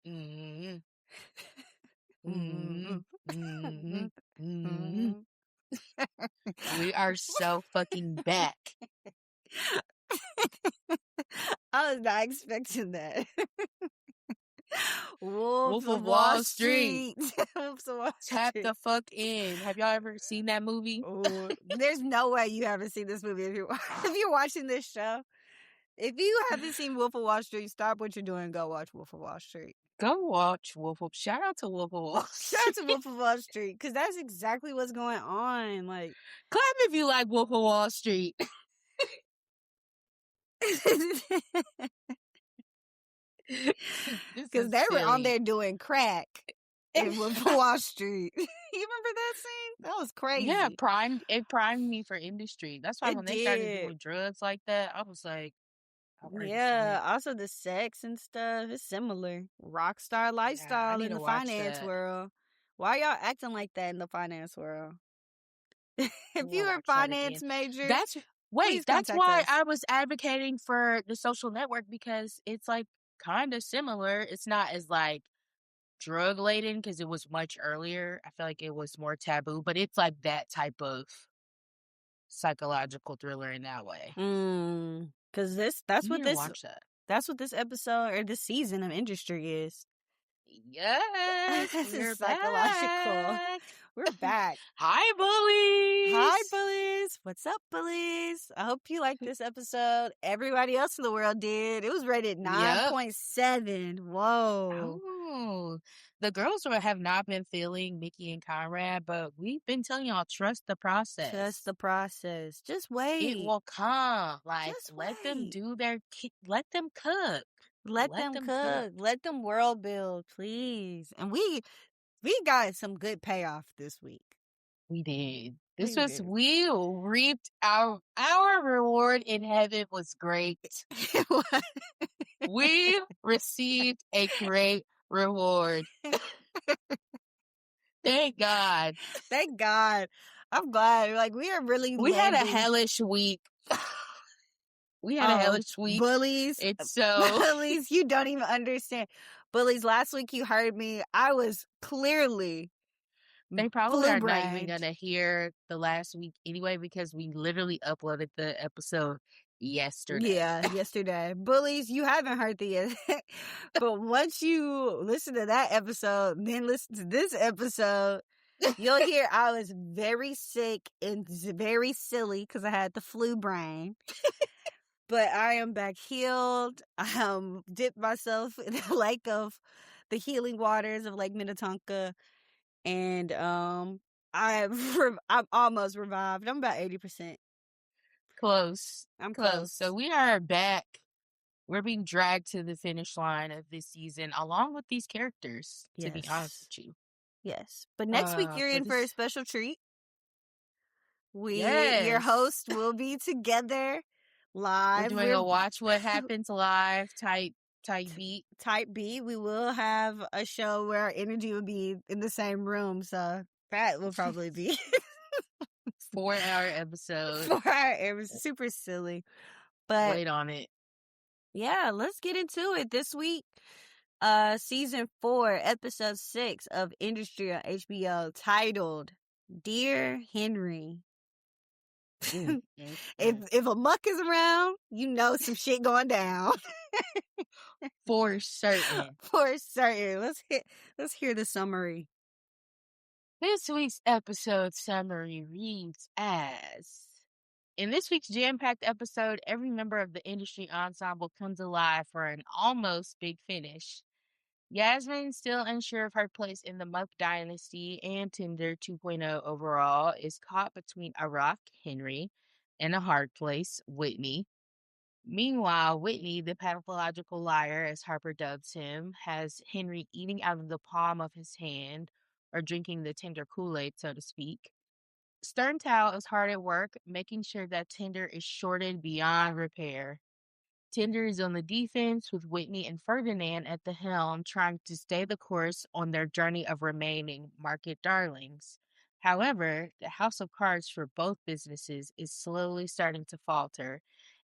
Mm, Mm-hmm. mm, mm, mm. We are so fucking back. I was not expecting that. Wolf Wolf of of Wall Wall Street. Street. Wolves of Wall Tap Street. the fuck in. Have y'all ever seen that movie? Oh, there's no way you haven't seen this movie if you're watching this show. If you haven't seen Wolf of Wall Street, stop what you're doing and go watch Wolf of Wall Street. Go watch Wolf of... Shout out to Wolf of Wall Shout out Street. to Wolf of Wall Street, because that's exactly what's going on. Like, Clap if you like Wolf of Wall Street. This because is they were on silly. there doing crack in Wolf of Wall Street. You remember that scene? That was crazy. Yeah, it primed me for industry. That's why It when they started did. doing drugs like that, I was like, I've already seen Yeah, it. also the sex and stuff is similar. Rock star Yeah, I lifestyle need in to the watch finance that. world. Why y'all acting like that in the finance world? I If need to you're a watch that again. finance major, That's please that's contact why us. I was advocating for The Social Network, because it's like kind of similar. It's not as like drug laden because it was much earlier. I feel like it was more taboo, but it's like that type of psychological thriller in that way. Because You need to watch that. that's what this episode or this season of Industry is. Yes, This is we're psychological. back. We're back. Hi, bullies. Hi, bullies. What's up, bullies? I hope you liked this episode. Everybody else in the world did. It was rated Yep. 9.7. Whoa. Oh, the girls have not been feeling Mickey and Conrad, but we've been telling y'all, trust the process. Trust the process. Just It wait. will come. Like, Just let them wait. do let them cook. Let them cook. Let them world build, please. And we got some good payoff this week. We did. We We reaped our reward in heaven was great. We received a great reward. Thank God. Thank God. I'm glad. Like, we are really We had a landing. hellish week. We had a hellish week. Bullies. It's so... Bullies, you don't even understand. Bullies, last week you heard me. I was clearly They probably are not even blue-brained. going to hear the last week anyway, because we literally uploaded the episode yesterday. Yeah, yesterday. Bullies, you haven't heard the but once you listen to that episode, then listen to this episode, you'll hear I was very sick and very silly because I had the flu brain. But I am back healed. I dipped myself in the lake of the healing waters of Lake Minnetonka, and I'm almost revived. I'm about 80%. Close. I'm Close. close. So we are back. We're being dragged to the finish line of this season along with these characters, to be honest with you. Yes. But next week you're in for a special treat. Your host will be together live. We're doing a watch what happens live type beat. Type B. We will have a show where our energy will be in the same room, so that will probably be 4-hour episode. 4-hour. It was super silly, but wait on it. Yeah, let's get into it this week. Season 4, episode 6 of Industry on HBO, titled "Dear Henry." If a muck is around, you know some shit going down. For certain. For certain. Let's hear the summary. This week's episode summary reads as: in this week's jam-packed episode, every member of the industry ensemble comes alive for an almost big finish. Yasmin, still unsure of her place in the Muck Dynasty and Tinder 2.0 overall, is caught between a rock, Henry, and a hard place, Whitney. Meanwhile, Whitney, the pathological liar, as Harper dubs him, has Henry eating out of the palm of his hand, or drinking the Tinder Kool-Aid, so to speak. Sterntal is hard at work, making sure that Tinder is shorted beyond repair. Tinder is on the defense, with Whitney and Ferdinand at the helm, trying to stay the course on their journey of remaining market darlings. However, the house of cards for both businesses is slowly starting to falter,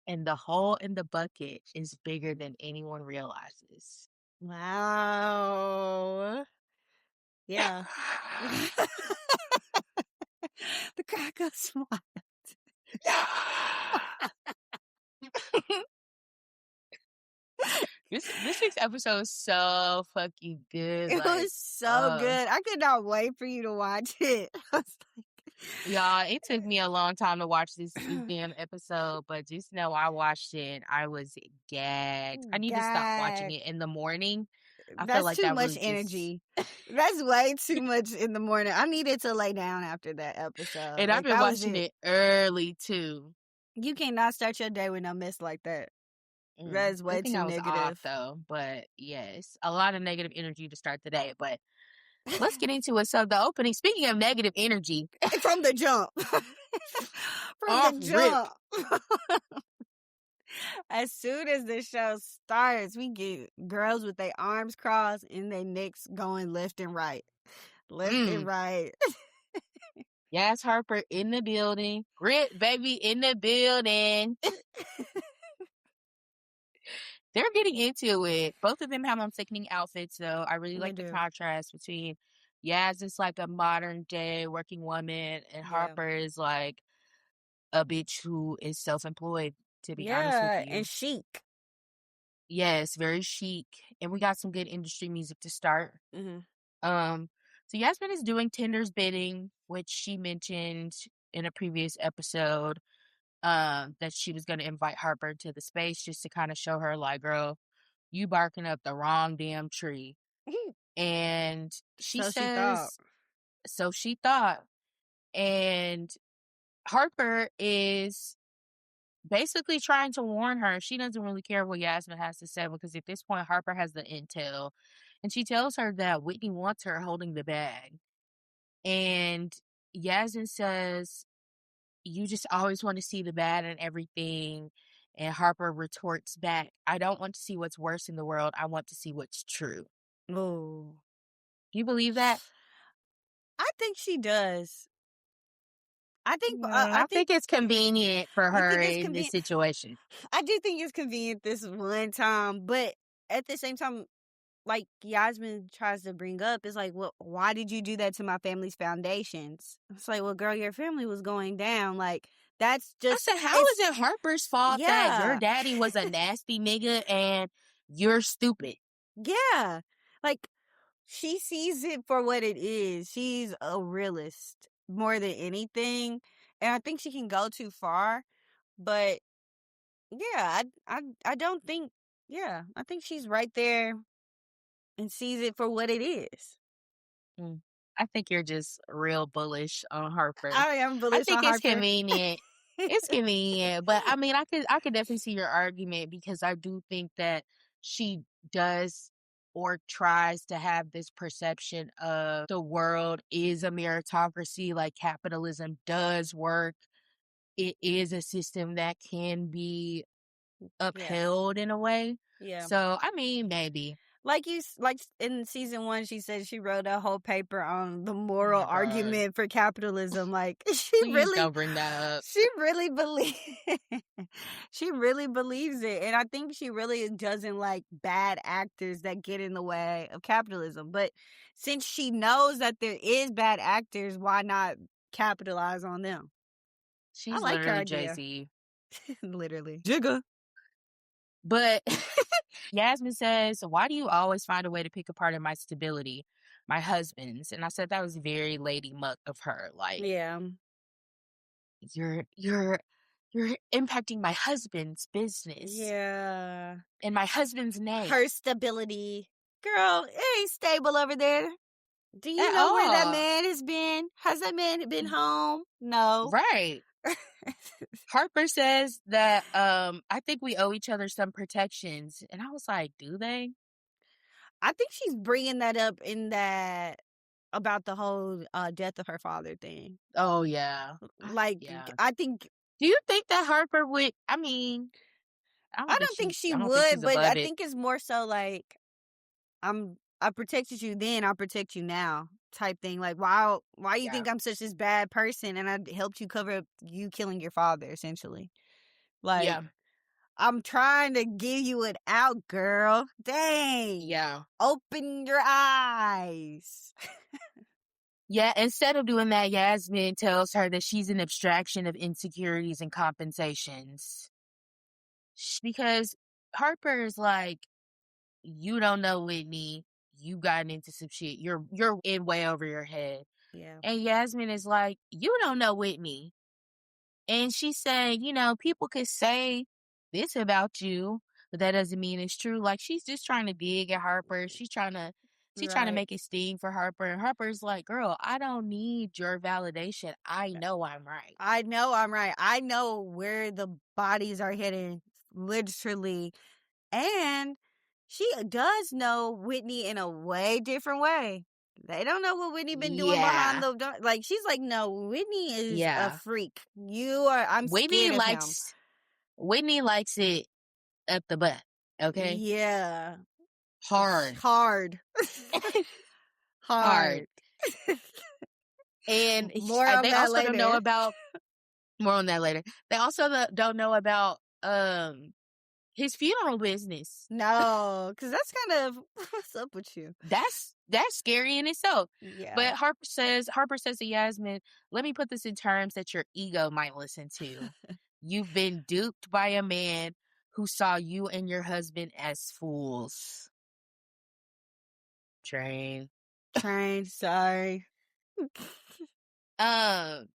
and the hole in the bucket is bigger than anyone realizes. Wow. Yeah. The crack of smile. This week's episode is so fucking good. It Like, was so good. I could not wait for you to watch it. I was y'all, it took me a long time to watch this damn episode, but just know I watched it and I was gagged. I need to stop watching God, it in the morning. I feel that's like too that much really just energy. That's way too much in the morning. I needed to lay down after that episode. and I've Like, been that was watching it. it early too. You cannot start your day with no mess like that. That is Good way thing too I was off negative. though, but yes, a lot of negative energy to start the day. But let's get into it. So the opening, speaking of negative energy, From the jump. From the off rip. jump. As soon as the show starts, we get girls with their arms crossed and their necks going left and right. Left and Mm. right. Yes, Harper in the building. Grit baby in the building. They're getting into it. Both of them have on sickening outfits, though. I really They like the do. contrast between Yaz is like a modern day working woman, and Yeah. Harper is like a bitch who is self employed, to be honest with Yeah. And you. chic. Yes, very chic. And we got some good industry music to start. Hmm. Um, so Yasmin is doing Tinder's bidding, which she mentioned in a previous episode, that she was gonna invite Harper to the space just to kind of show her, like, girl, you barking up the wrong damn tree. And she So she thought. says, so she thought. And Harper is basically trying to warn her. She doesn't really care what Yasmin has to say because at this point, Harper has the intel. And she tells her that Whitney wants her holding the bag. And Yasmin says, you just always want to see the bad in everything. And Harper retorts back, I don't want to see what's worse in the world. I want to see what's true. Oh. You believe that? I think she does. I think I think it's convenient for you her think it's in this convenient. situation. I do think it's convenient this one time, but at the same time, like Yasmin tries to bring up, it's like, well, why did you do that to my family's foundations? It's like, well, girl, your family was going down. Like, that's I just said, how it's is it Harper's fault that your yeah. daddy was a nasty nigga and you're stupid? Yeah. Like she sees it for what it is. She's a realist more than anything. And I think she can go too far, but yeah, I don't think yeah, I think she's right there and sees it for what it is. Mm. I think you're just real bullish on Harper. I am I bullish think on it's Harper. convenient. It's convenient, but I mean, I could definitely see your argument because I do think that she does or tries to have this perception of the world is a meritocracy, like capitalism does work. It is a system that can be Yeah. upheld in a way. Yeah. So, I mean, maybe. Like like in season 1, she said she wrote a whole paper on the Oh moral my God. argument for capitalism. Like Please don't bring that up. she really believe she really believes it. And I think she really doesn't like bad actors that get in the way of capitalism. But since she knows that there is bad actors, why not capitalize on them? I She's like her literally idea. Jay-Z. Literally. Jigga. But Yasmin says, why do you always find a way to pick apart my stability, my husband's? And I said that was very lady muck of her. Like, Yeah. you're impacting my husband's business Yeah. and my husband's name Her stability. Girl, it ain't stable over there. Do you at know where that all. man has been? Has that man been home? No. Right. Harper says that I think we owe each other some protections. And I was like, do they? I think she's bringing that up in that about the whole death of her father thing. Oh yeah. Like, Yeah. I think Do you think that Harper would, I mean, I don't think she I don't think would, she's but I above it. think it's more so like I protected you then, I'll protect you now type thing. Like why you Yeah. think I'm such this bad person and I helped you cover up you killing your father essentially. Like Yeah. I'm trying to give you it out, girl. Dang. Yeah. Open your eyes. Yeah, instead of doing that, Yasmin tells her that she's an abstraction of insecurities and compensations. Because Harper is like, you don't know Whitney. You gotten into some shit. You're in way over your head. Yeah. And Yasmin is like, you don't know Whitney. And she's saying, people could say this about you, but that doesn't mean it's true. Like she's just trying to dig at Harper. She's trying to Right. make it sting for Harper. And Harper's like, girl, I don't need your validation. I know I'm right. I know I'm right. I know where the bodies are hidden, literally. And she does know Whitney in a way different way. They don't know what Whitney been doing behind Yeah. the door. Like, she's like, no, Whitney is a Yeah. freak. I'm Whitney scared of him. likes Whitney likes it up the butt. Okay? Yeah. Hard. Hard. Hard. Hard. And More on they that also don't know later. about more on that later. They also don't know about his funeral business. No, because that's kind of what's up with you. That's scary in itself. Yeah. But Harper says to Yasmin, let me put this in terms that your ego might listen to. You've been duped by a man who saw you and your husband as fools. Train. Train, sorry. Um,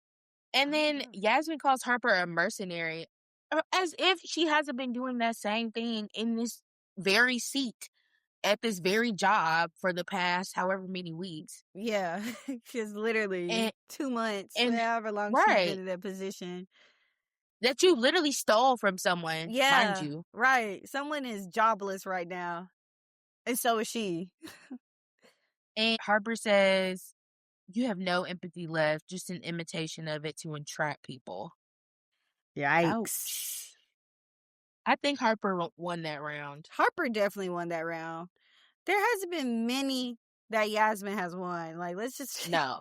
and then Yasmin calls Harper a mercenary, as if she hasn't been doing that same thing in this very seat at this very job for the past however many weeks. Yeah, because literally And 2 months, and however long she's been right, in that position. that you literally stole from someone, mind Yeah, you. right. Someone is jobless right now, and so is she. And Harper says, you have no empathy left, just an imitation of it to entrap people. Yikes. Ouch. I think Harper won that round. Harper definitely won that round. There hasn't been many that Yasmin has won. Like, let's just No.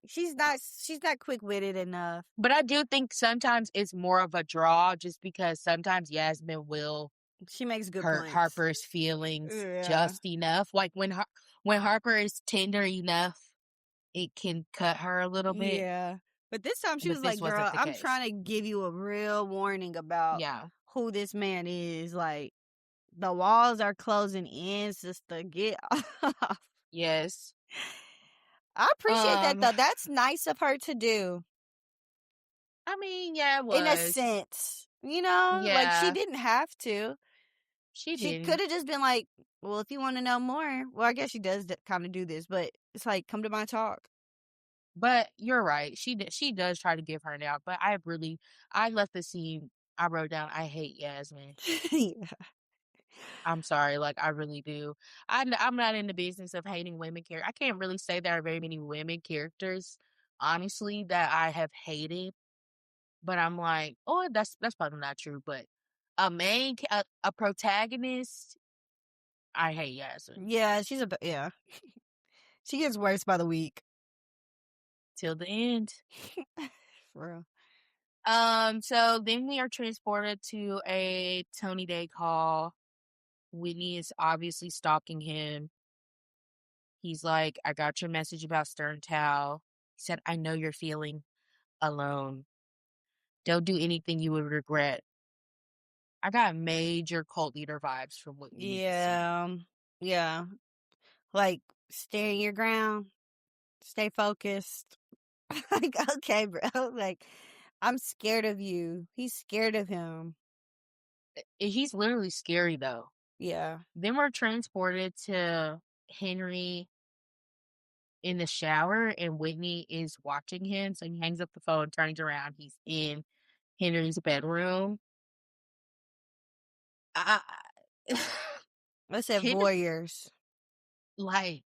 she's not quick-witted enough. But I do think sometimes it's more of a draw just because sometimes Yasmin will She makes good hurt points. Harper's feelings Yeah. just enough. Like when Harper is tender enough, it can cut her a little bit. Yeah. But this time she But was this like, girl, wasn't the I'm case. trying to give you a real warning about Yeah. who this man is. Like, the walls are closing in, sister. Get off. Yes. I appreciate that, Um, though. That's nice of her to do. I mean, yeah, it In a was. sense. You know? Like, she Yeah, didn't have to. she She could didn't. have just been like, well, if you want to know more, well, I guess she does kind of do this, but it's like, come to my talk. But you're right. She does try to give her an out. But I left the scene. I wrote down, I hate Yasmin. Yeah. I'm sorry, like I really do. I'm not in the business of hating women characters. I can't really say there are very many women characters, honestly, that I have hated. But I'm like, oh, that's probably not true. But a protagonist, I hate Yasmin Yeah, yeah. She gets worse by the week. till the end. For real. So then we are transported to a Tony Day call. Whitney is obviously stalking him. He's like, I got your message about Stern Towel. He said, I know you're feeling alone. Don't do anything you would regret. I got major cult leader vibes from what we see. Yeah. Yeah. Like, stand your ground, stay focused. Like, okay, bro. Like, I'm scared of you. He's scared of him. He's literally scary though. Yeah. Then we're transported to Henry in the shower and Whitney is watching him. So he hangs up the phone, turns around. He's in Henry's bedroom. I, I said Henry, voyeurs. like,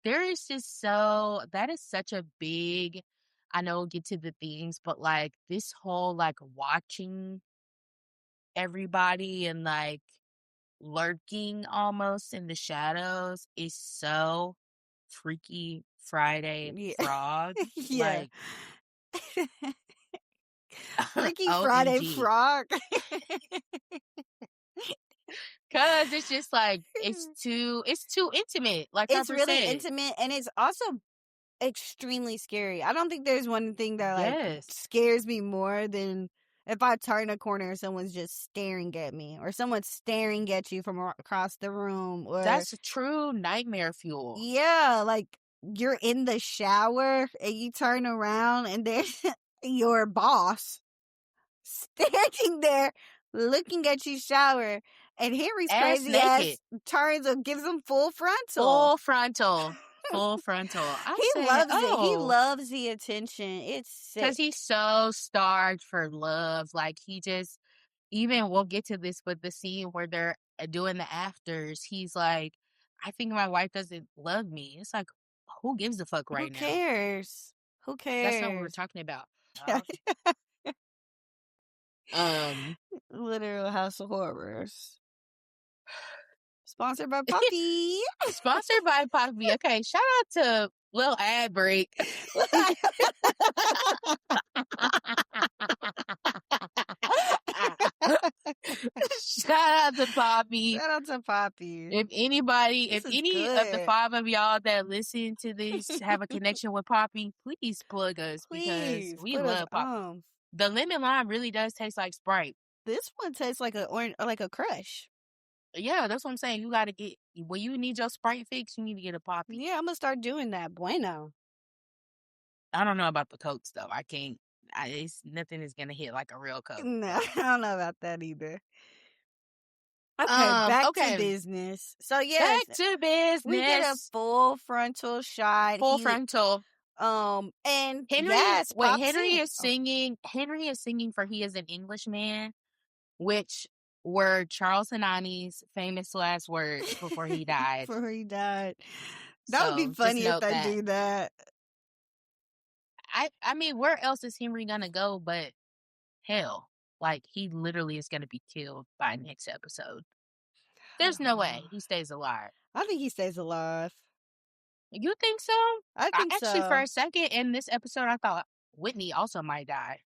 that is such a big, I know we'll get to the themes, but like this whole like watching everybody and like lurking almost in the shadows is so Freaky Friday Yeah. Frog. Yeah. Like, Freaky Friday OMG. frog. Cause it's just like it's too intimate, like It's Harper really said. intimate, and it's also extremely scary. I don't think there's one thing that, like, Yes. scares me more than if I turn a corner and someone's just staring at me, or someone's staring at you from across the room, or That's a true nightmare fuel. yeah, like, you're in the shower and you turn around and there's your boss standing there looking at you shower, and Henry's Ass crazy naked. ass turns and gives him full frontal. Full frontal. Full frontal. I He said, loves it. He oh, loves the attention. It's because sick. he's so starved for love. Like he just, even we'll get to this, but the scene where they're doing the afters, he's like, I think my wife doesn't love me. It's like, who gives a fuck Who right now? cares? Who That's not what we're cares? talking about. Um, Literal House of Horrors. Sponsored by Poppy. Sponsored by Poppi. Okay, shout out to Lil Ad Break. Shout out to Poppy. Shout out to Poppy. If anybody, This if is any of the good. 5 of y'all that listen to this have a connection with Poppy, please plug us because Please we put us love Poppy. on. The lemon lime really does taste like Sprite. This one tastes like a crush. Yeah, that's what I'm saying. You got to get, when you need your Sprite fix, you need to get a Poppy. Yeah, I'm gonna start doing that. Bueno. I don't know about the Cokes though. I can't, it's nothing is going to hit like a real Coke. No, I don't know about that either. Okay, back to Okay. business. So yes, Back to business. we get a full frontal shot. Full frontal. And Henry, yes, wait, pops Henry in. is singing. Henry is singing for "He Is an Englishman," which were Charles Hanani's famous last words before he died. Before he died. That would be So, funny just if note they that. do that. I mean, where else is Henry gonna go but hell? Like, he literally is gonna be killed by next episode. There's no way he stays alive. I think he stays alive. You think so? I think Actually, so. for a second in this episode, I thought Whitney also might die.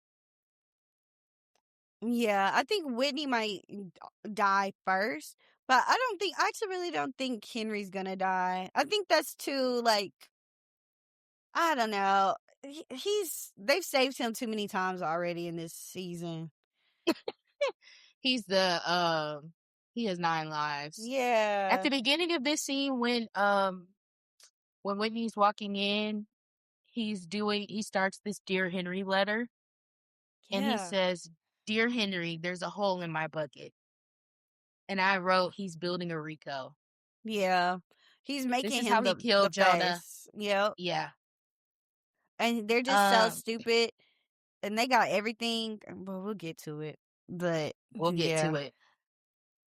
Yeah, I think Whitney might die first, but I actually really don't think Henry's gonna die. I think that's too, like, I don't know. They've saved him too many times already in this season. He has 9 lives. Yeah. At the beginning of this scene, when Whitney's walking in, he starts this Dear Henry letter. And he says, Dear Henry, there's a hole in my bucket. And I wrote, he's building a Rico. Yeah. He's making This is him how he killed the Jonah. face. Yep. Yeah. And they're just so stupid. And they got everything. But we'll get to it. But we'll get to it.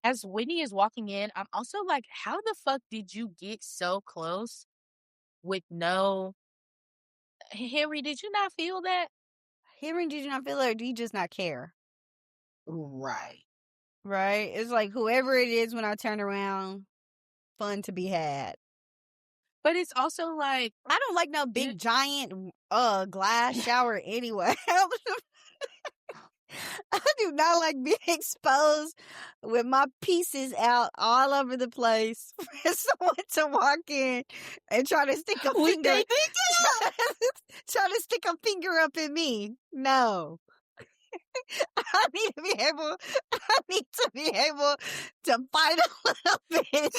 As Whitney is walking in, I'm also like, how the fuck did you get so close with no... Henry, did you not feel that? Henry, did you not feel it, or do you just not care? Right. Right? It's like, whoever it is, when I turn around, fun to be had. But it's also like, I don't like no big giant glass shower anyway. I do not like being exposed with my pieces out all over the place for someone to walk in and try to stick a finger. Try to stick a finger up in me. No. I need to be able to fight a little bit.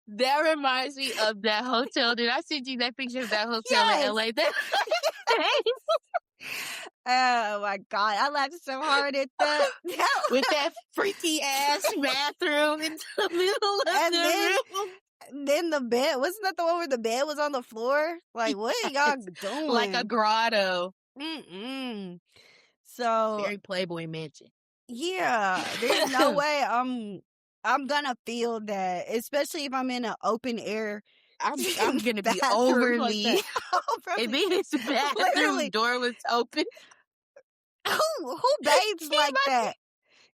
That reminds me of that hotel. Did I send you that picture of that hotel in LA? Oh my God, I laughed so hard at that. With that freaky ass bathroom in the middle of the room. Then the bed, wasn't that the one where the bed was on the floor? Like, what are y'all doing? Like a grotto. So very Playboy mansion. Yeah, there's no way I'm gonna feel that, especially if I'm in an open air. I'm gonna be overly. Like and then his bathroom door was open. Who bathes like that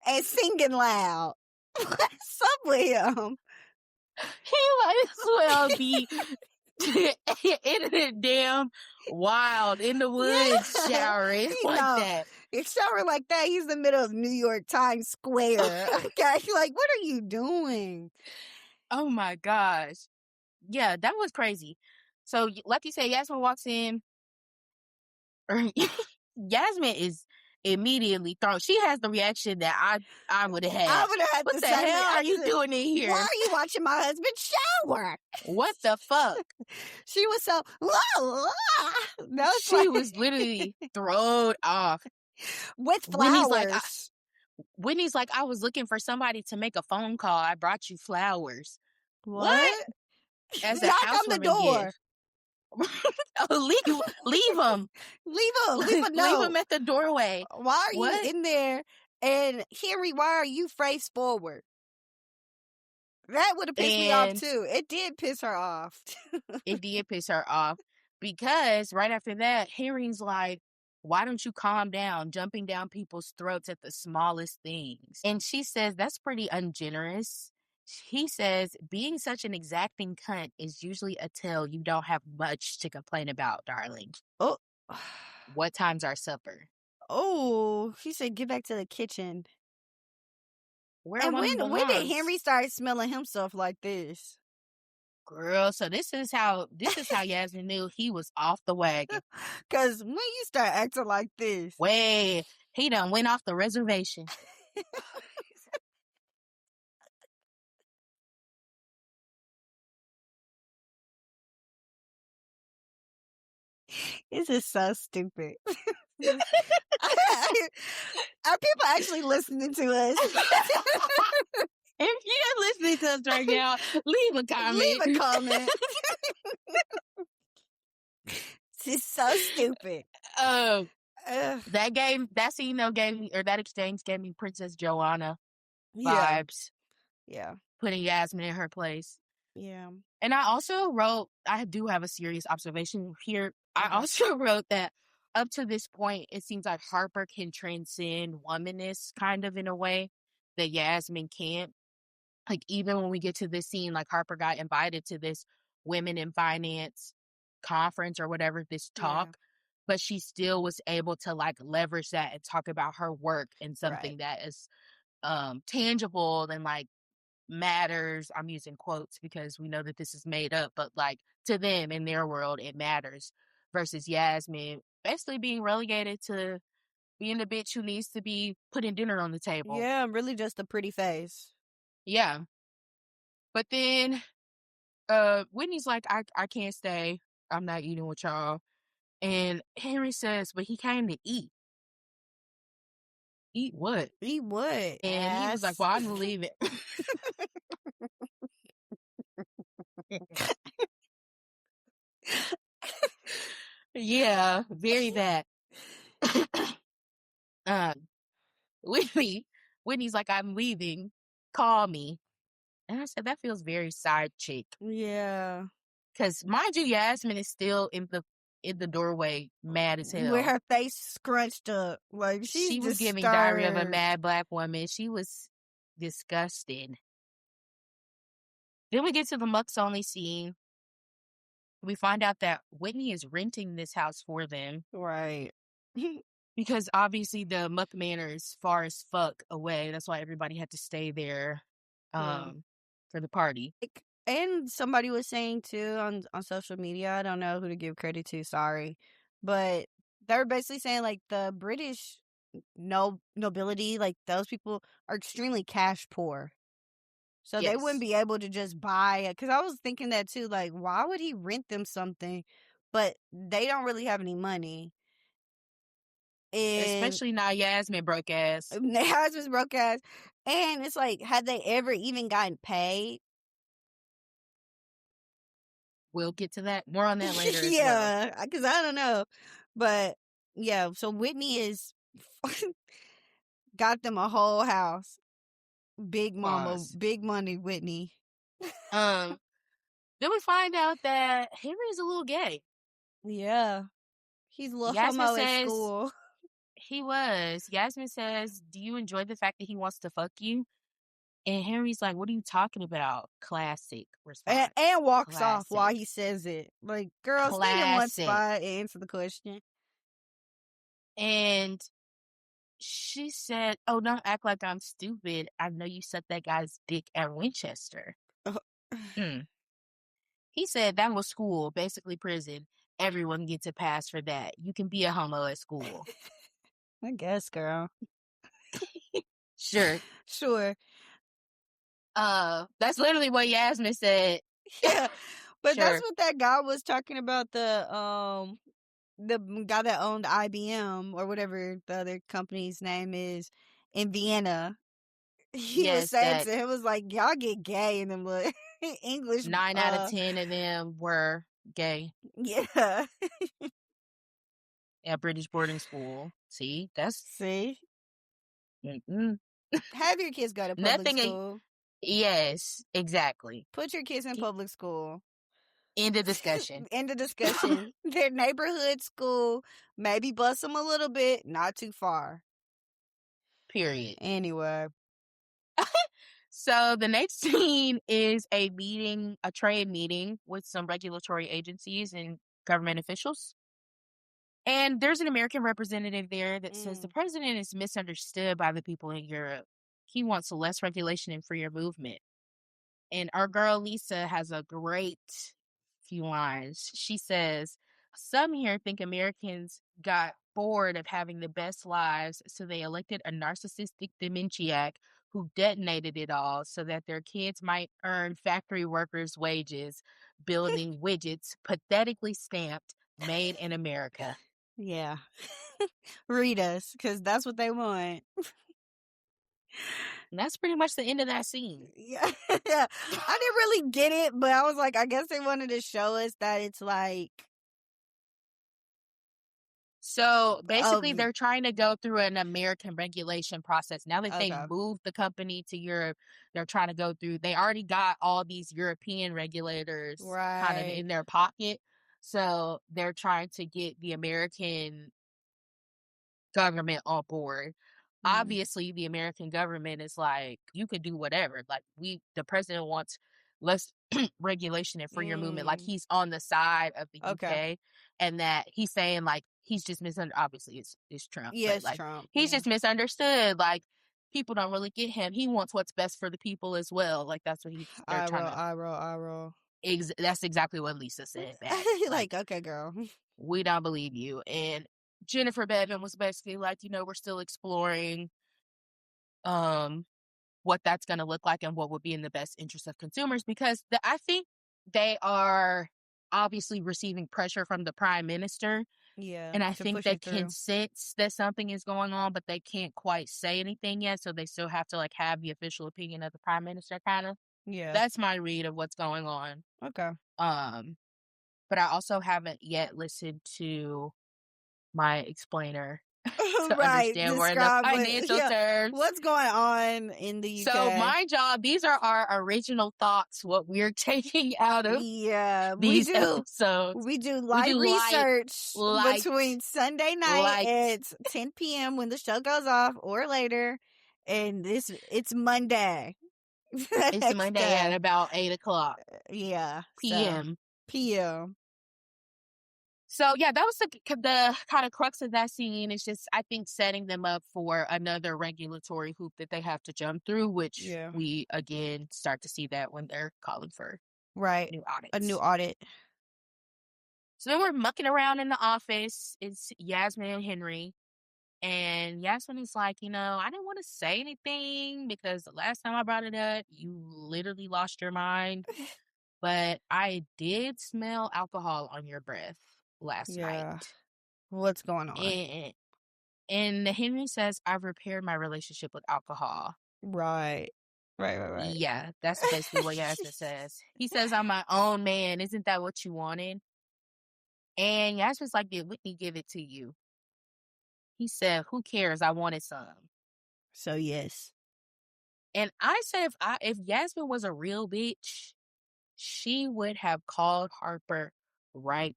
and singing loud? What's up with him? He might as well be in the damn wild in the woods showering like that. It sounded like that. He's in the middle of New York Times Square. Okay, like, what are you doing? Oh my gosh. Yeah, that was crazy. So, like you said, Yasmin walks in. Or Yasmin is immediately thrown. She has the reaction that I would have I had. would have had What the the same hell are you reaction. doing in Why here? are you watching my husband shower? What the fuck? She was so no, it's She like was literally thrown off. with Whitney's like, flowers. I was looking for somebody to make a phone call. I brought you flowers. What? What? As a Knock on the housewarming door. gift. Oh, leave him. Leave a Leave him note. at the doorway. Why are you What? in there? And Henry, why are you face forward? That would have pissed me off And too. It did piss her off. it did piss her off because right after that, Henry's like, why don't you calm down, jumping down people's throats at the smallest things? And she says, that's pretty ungenerous. He says, being such an exacting cunt is usually a tell you don't have much to complain about, darling. Oh. What time's our supper? Oh, he said, get back to the kitchen. Where a And woman when did belongs. Henry start smelling himself like this? Girl, so this is how Yasmin knew he was off the wagon. Because when you start acting like this, Wait, he done went off the reservation. it's just so stupid. Are people actually listening to us? If you're listening to us right now, leave a comment. Leave a comment. It's so stupid. That exchange gave me Princess Joanna Yeah. vibes. Yeah. Putting Yasmin in her place. Yeah. And I do have a serious observation here. I Okay. also wrote that up to this point, it seems like Harper can transcend womanness kind of in a way that Yasmin can't. Like, even when we get to this scene, like Harper got invited to this women in finance conference or whatever, this talk, but she still was able to like leverage that and talk about her work and something that is tangible and like matters. I'm using quotes because we know that this is made up, but like to them in their world, it matters versus Yasmin basically being relegated to being the bitch who needs to be putting dinner on the table. Yeah, really just a pretty face. Yeah. But then Whitney's like, I can't stay. I'm not eating with y'all. And Henry says, but he came to eat. Eat what? Eat what? And he was like, well, I'm leaving. Yeah, very that. Whitney's like, I'm leaving. Call me. And I said, that feels very side chick. Yeah. Because mind you, Yasmin is still in the doorway, mad as hell. With her face scrunched up. Like, she was disturbed. giving Diary of a Mad Black Woman. She was disgusted. Then we get to the Mucks only scene. We find out that Whitney is renting this house for them. Right. Because obviously the Muck Manor is far as fuck away. That's why everybody had to stay there for the party. And somebody was saying too on social media, I don't know who to give credit to, sorry, but they're basically saying like the British nobility, like those people are extremely cash poor. So they wouldn't be able to just buy it. Because I was thinking that too, like, why would he rent them something? But they don't really have any money. And especially now Yasmin broke ass. Yasmin's broke ass. And it's like, had they ever even gotten paid? We'll get to that. More on that later. Yeah, because I don't know. But yeah, so Whitney is got them a whole house. Big mama, big money, Whitney. Then we find out that Henry's a little gay. Yeah. He's a little homo at school. He was. Yasmin says, do you enjoy the fact that he wants to fuck you? And Henry's like, what are you talking about? Classic response. And walks off while he says it. Like, girl, stay in one spot and answer the question. And She said, "Oh, don't act like I'm stupid. I know you sucked that guy's dick at Winchester." Uh, Mm. He said that was school, basically prison. Everyone gets a pass for that. You can be a homo at school. I guess, girl. Sure. Sure. That's literally what Yasmin said. Yeah. But that's Sure. what that guy was talking about, the guy that owned IBM or whatever the other company's name is in Vienna. He was Yes, saying that to him was like, y'all get gay in them little English 9 out of 10 of them were gay yeah. at British boarding school. See, that's See? mm-mm. Have your kids go to public Nothing. school. Yes, exactly. Put your kids in Ke- public school. End of discussion. End of discussion. Their neighborhood school, maybe bust them a little bit, not too far. Period. Anyway. So the next scene is a trade meeting with some regulatory agencies and government officials. And there's an American representative there that says the Mm. president is misunderstood by the people in Europe. He wants less regulation and freer movement. And our girl Lisa has a great few lines. She says, "Some here think Americans got bored of having the best lives, so they elected a narcissistic dementiac who detonated it all so that their kids might earn factory workers' wages, building widgets pathetically stamped, made in America." Yeah. Read us, because that's what they want. And that's pretty much the end of that scene. Yeah. Yeah. I didn't really get it, but I was like, I guess they wanted to show us that it's like, So basically, um, they're trying to go through an American regulation process. Now that they've okay. moved the company to Europe, they're trying to go through, they already got all these European regulators kind of Right. in their pocket. So they're trying to get the American government on board. Mm. Obviously, the American government is like, you can do whatever. Like, the president wants less regulation and freer movement. Like, Mm. he's on the side of the Okay. UK, and that he's saying, like, he's just misunderstood. Obviously, it's Trump, but Yes, like, Trump. he's Yeah. just misunderstood. Like, people don't really get him. He wants what's best for the people as well. Like, that's what they're I trying roll, to, I roll, I roll. that's exactly what Lisa said back. Like, Like, okay, girl. we don't believe you. And Jennifer Bevan was basically like, we're still exploring um what that's going to look like and what would be in the best interest of consumers, because I think they are obviously receiving pressure from the prime minister, Yeah, and I to think push they it can through. sense that something is going on, but they can't quite say anything yet, so they still have to like have the official opinion of the prime minister kind of. Yeah. That's my read of what's going on. Okay. um but I also haven't yet listened to my explainer to Right. understand where the Describe what, financial yeah, terms. what's going on in the So UK. my job, these are our original thoughts, what we're taking out of Yeah, these episodes. we do We light do research light, between Sunday night light. at 10 p.m. when the show goes off or later, and it's Monday the It's next Monday at day. about 8 o'clock Yeah, so p.m. PM. So yeah, that was the kind of crux of that scene. It's just, I think, setting them up for another regulatory hoop that they have to jump through, which Yeah, we again start to see that when they're calling for right. new A new audits. audit. So then we're mucking around in the office. It's Yasmin and Henry. And Yasmin is like, I didn't want to say anything because the last time I brought it up, you literally lost your mind. But I did smell alcohol on your breath last night. Yeah, what's going on? And, and Henry says, I've repaired my relationship with alcohol. Right, right. Yeah, that's basically what Yasmin says. He says, I'm my own man. Isn't that what you wanted? And Yasmin's like, did Whitney give it to you? He said, who cares? I wanted some. So yes. And I said, if Yasmin was a real bitch, she would have called Harper right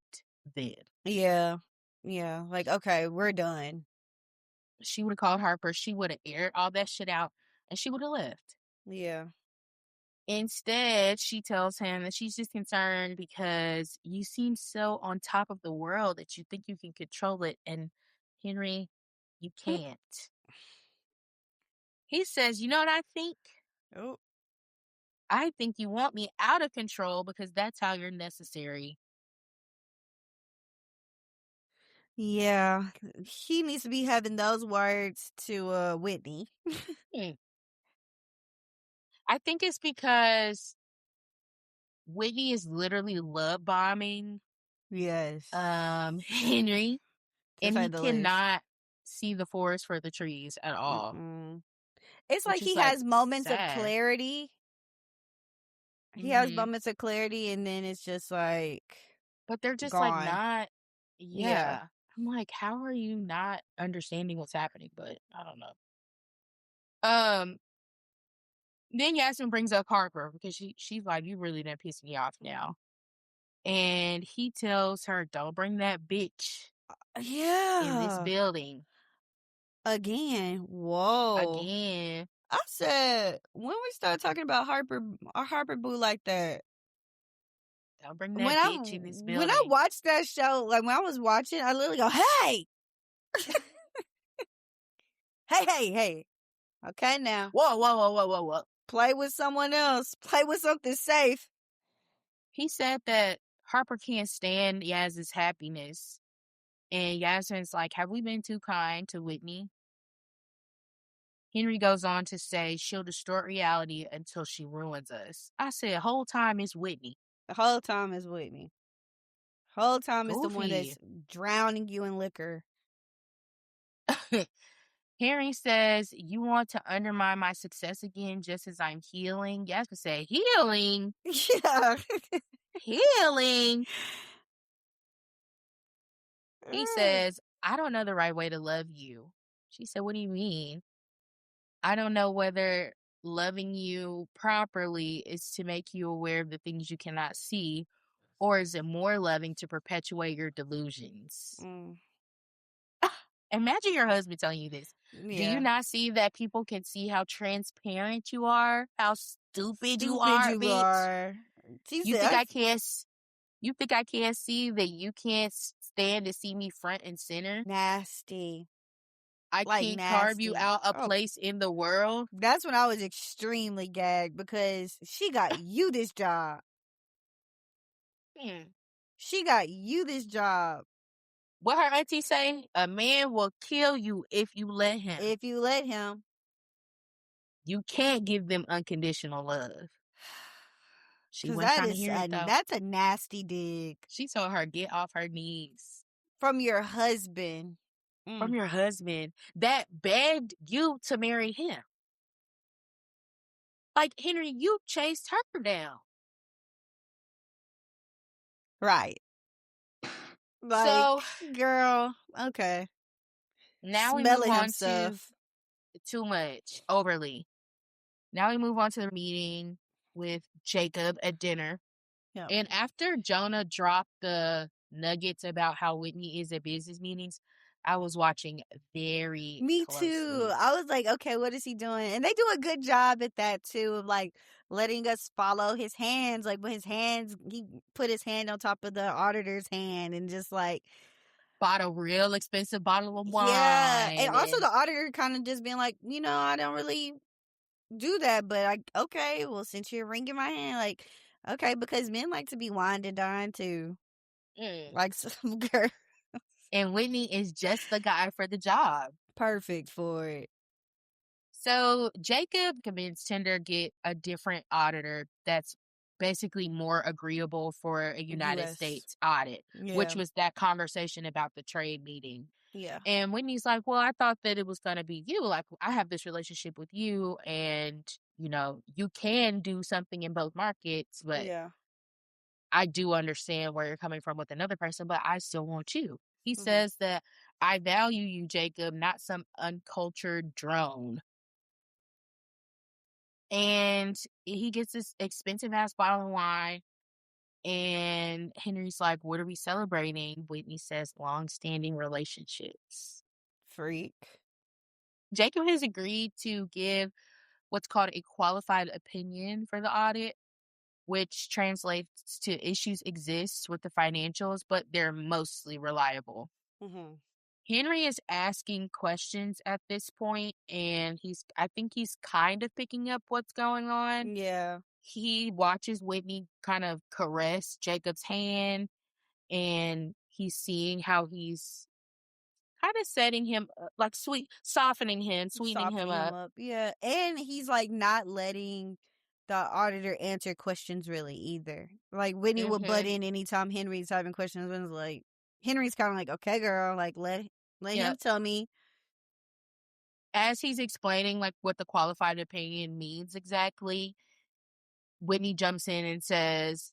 then. Yeah, yeah. Like, okay, we're done. She would have called Harper. She would have aired all that shit out, and she would have left. Yeah. Instead, she tells him that she's just concerned because you seem so on top of the world that you think you can control it. And Henry, you can't. He says, "You know what I think? Oh. I think you want me out of control because that's how you're necessary." Yeah, he needs to be having those words to Whitney. Hmm. I think it's because Whitney is literally love bombing Yes, Henry, to and say he the least. cannot see the forest for the trees at all, Mm-mm. It's which like is he like has moments of sad. clarity. He has Hmm. moments of clarity, and then it's just like But they're just like gone. not, Yeah. yeah. I'm like, how are you not understanding what's happening? But I don't know. Um, then Yasmin brings up Harper because she's like, you really done piss me off now. And he tells her, don't bring that bitch in this Yeah. building Again. Whoa. again. I said when we start talking about Harper Boo like that. Don't bring When that I bitch in this when I building. watched that show, like when I was watching, I literally go, "Hey, hey! Okay, now Whoa, whoa, whoa, whoa, whoa, whoa. play with someone else. Play with something safe." He said that Harper can't stand Yaz's happiness. And Yasmin's like, have we been too kind to Whitney? Henry goes on to say she'll distort reality until she ruins us. I said, whole time it's Whitney. The whole time is Whitney. Whole time is the one Goofy. that's drowning you in liquor. Henry says, you want to undermine my success again just as I'm healing? Yasmin said, healing? Yeah. Healing? He Mm. says, I don't know the right way to love you. She said, what do you mean? I don't know whether loving you properly is to make you aware of the things you cannot see, or is it more loving to perpetuate your delusions? Mm. Imagine your husband telling you this. Do you Yeah. not see that people can see how transparent you are? How stupid you Stupid are, you bitch? are. She You said, think I that's can't you think I can't see that you can't stand to see me front and center? nasty. I Like can't carve you nasty. out a Oh, place in the world? that's when I was extremely gagged because she got you this job. Hmm. She got you this job What her auntie say? A man will kill you if you let him. if you let him. You can't give them unconditional love. She Cause wasn't trying to hear it though. that's a nasty dig She told her, get off her knees. from your husband. From Mm, your husband that begged you to marry him. Like, Henry, you chased her down. right. Like, So girl, okay. now we move Smelling on to himself. too much, overly. Now we move on to the meeting with Jacob at dinner. Yeah. And after Jonah dropped the nuggets about how Whitney is at business meetings, I was watching very Me too. closely. I was like, okay, what is he doing? And they do a good job at that too, of like letting us follow his hands. Like when his hands, he put his hand on top of the auditor's hand and just like, Bought a real expensive bottle of yeah. And wine also and the auditor kind of just being like, I don't really do that, but like, okay, well, since you're ringing my hand, like, okay, because men like to be wined and dined too. mm. Like some girl, And Whitney is just the guy for the job. perfect for it. So Jacob convinced Tinder get a different auditor that's basically more agreeable for a United U.S. States audit, which Yeah. was that conversation about the trade meeting. Yeah. And Whitney's like, well, I thought that it was going to be you. Like, I have this relationship with you, and, you can do something in both markets, but Yeah. I do understand where you're coming from with another person, but I still want you. He Hmm. says that I value you, Jacob, not some uncultured drone. And he gets this expensive ass bottle of wine. And Henry's like, what are we celebrating? Whitney says, long standing relationships. Freak. Jacob has agreed to give what's called a qualified opinion for the audit, which translates to issues exist with the financials, but they're mostly reliable. Hmm. Henry is asking questions at this point, and I think he's kind of picking up what's going on. Yeah. He watches Whitney kind of caress Jacob's hand, and he's seeing how he's kind of setting him like softening him, sweetening him Softening him up. up. Yeah. And he's like not letting the auditor answer questions really either. Like Whitney would butt Mhm. in anytime Henry's having questions and it's like Henry's kind of like, okay, girl, like let him Yep. tell me. As he's explaining like what the qualified opinion means exactly, Whitney jumps in and says,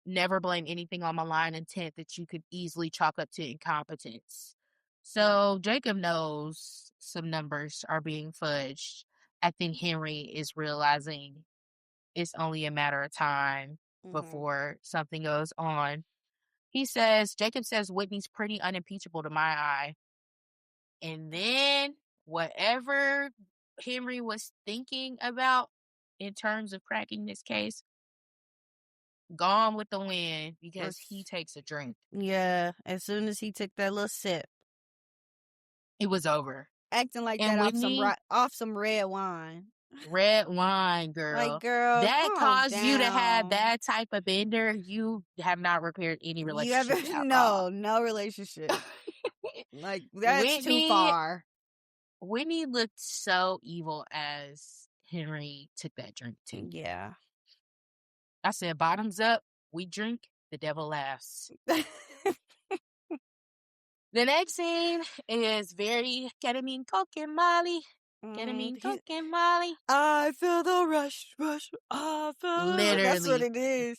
"Never blame anything on malign intent that you could easily chalk up to incompetence." So Jacob knows some numbers are being fudged. I think Henry is realizing it's only a matter of time Hmm. before something goes on. Jacob says Whitney's pretty unimpeachable to my eye. And then whatever Henry was thinking about in terms of cracking this case, gone with the wind because he takes a drink. Yeah. As soon as he took that little sip, It was over. acting like And that Whitney, off some red wine. red wine, Like, girl. girl, That calm caused you to have down. that type of bender. You have not repaired any You ever relationship with alcohol. no relationship. Like that's too Whitney far. Whitney looked so evil as Henry took that drink too. Yeah. I said, bottoms up, we drink, the devil laughs. The next scene is very ketamine, coke, and Molly. Ketamine, He, coke, and Molly. I feel the rush, rush. That's what Literally, it is.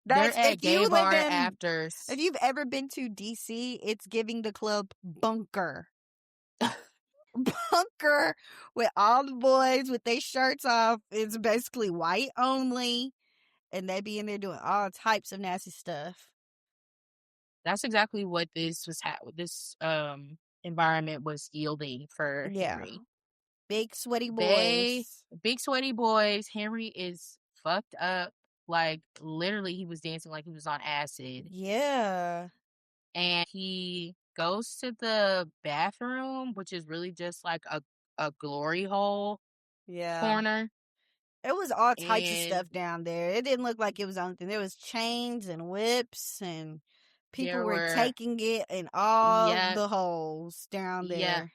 they're That's if at gay you live bar in, if afters. you've ever been to DC, it's giving the club bunker. Bunker with all the boys with their shirts off. It's basically white only, and they be in there doing all types of nasty stuff. That's exactly what this environment was yielding for Yeah, Henry. big sweaty They boys. big sweaty boys. Henry is fucked up. Like literally, he was dancing like he was on acid. Yeah, And he goes to the bathroom, which is really just like a glory hole yeah. corner. It was all types of And stuff down there. It didn't look like it was on. There was chains and whips, and people there were were, taking it in all yeah, the holes down yeah. there.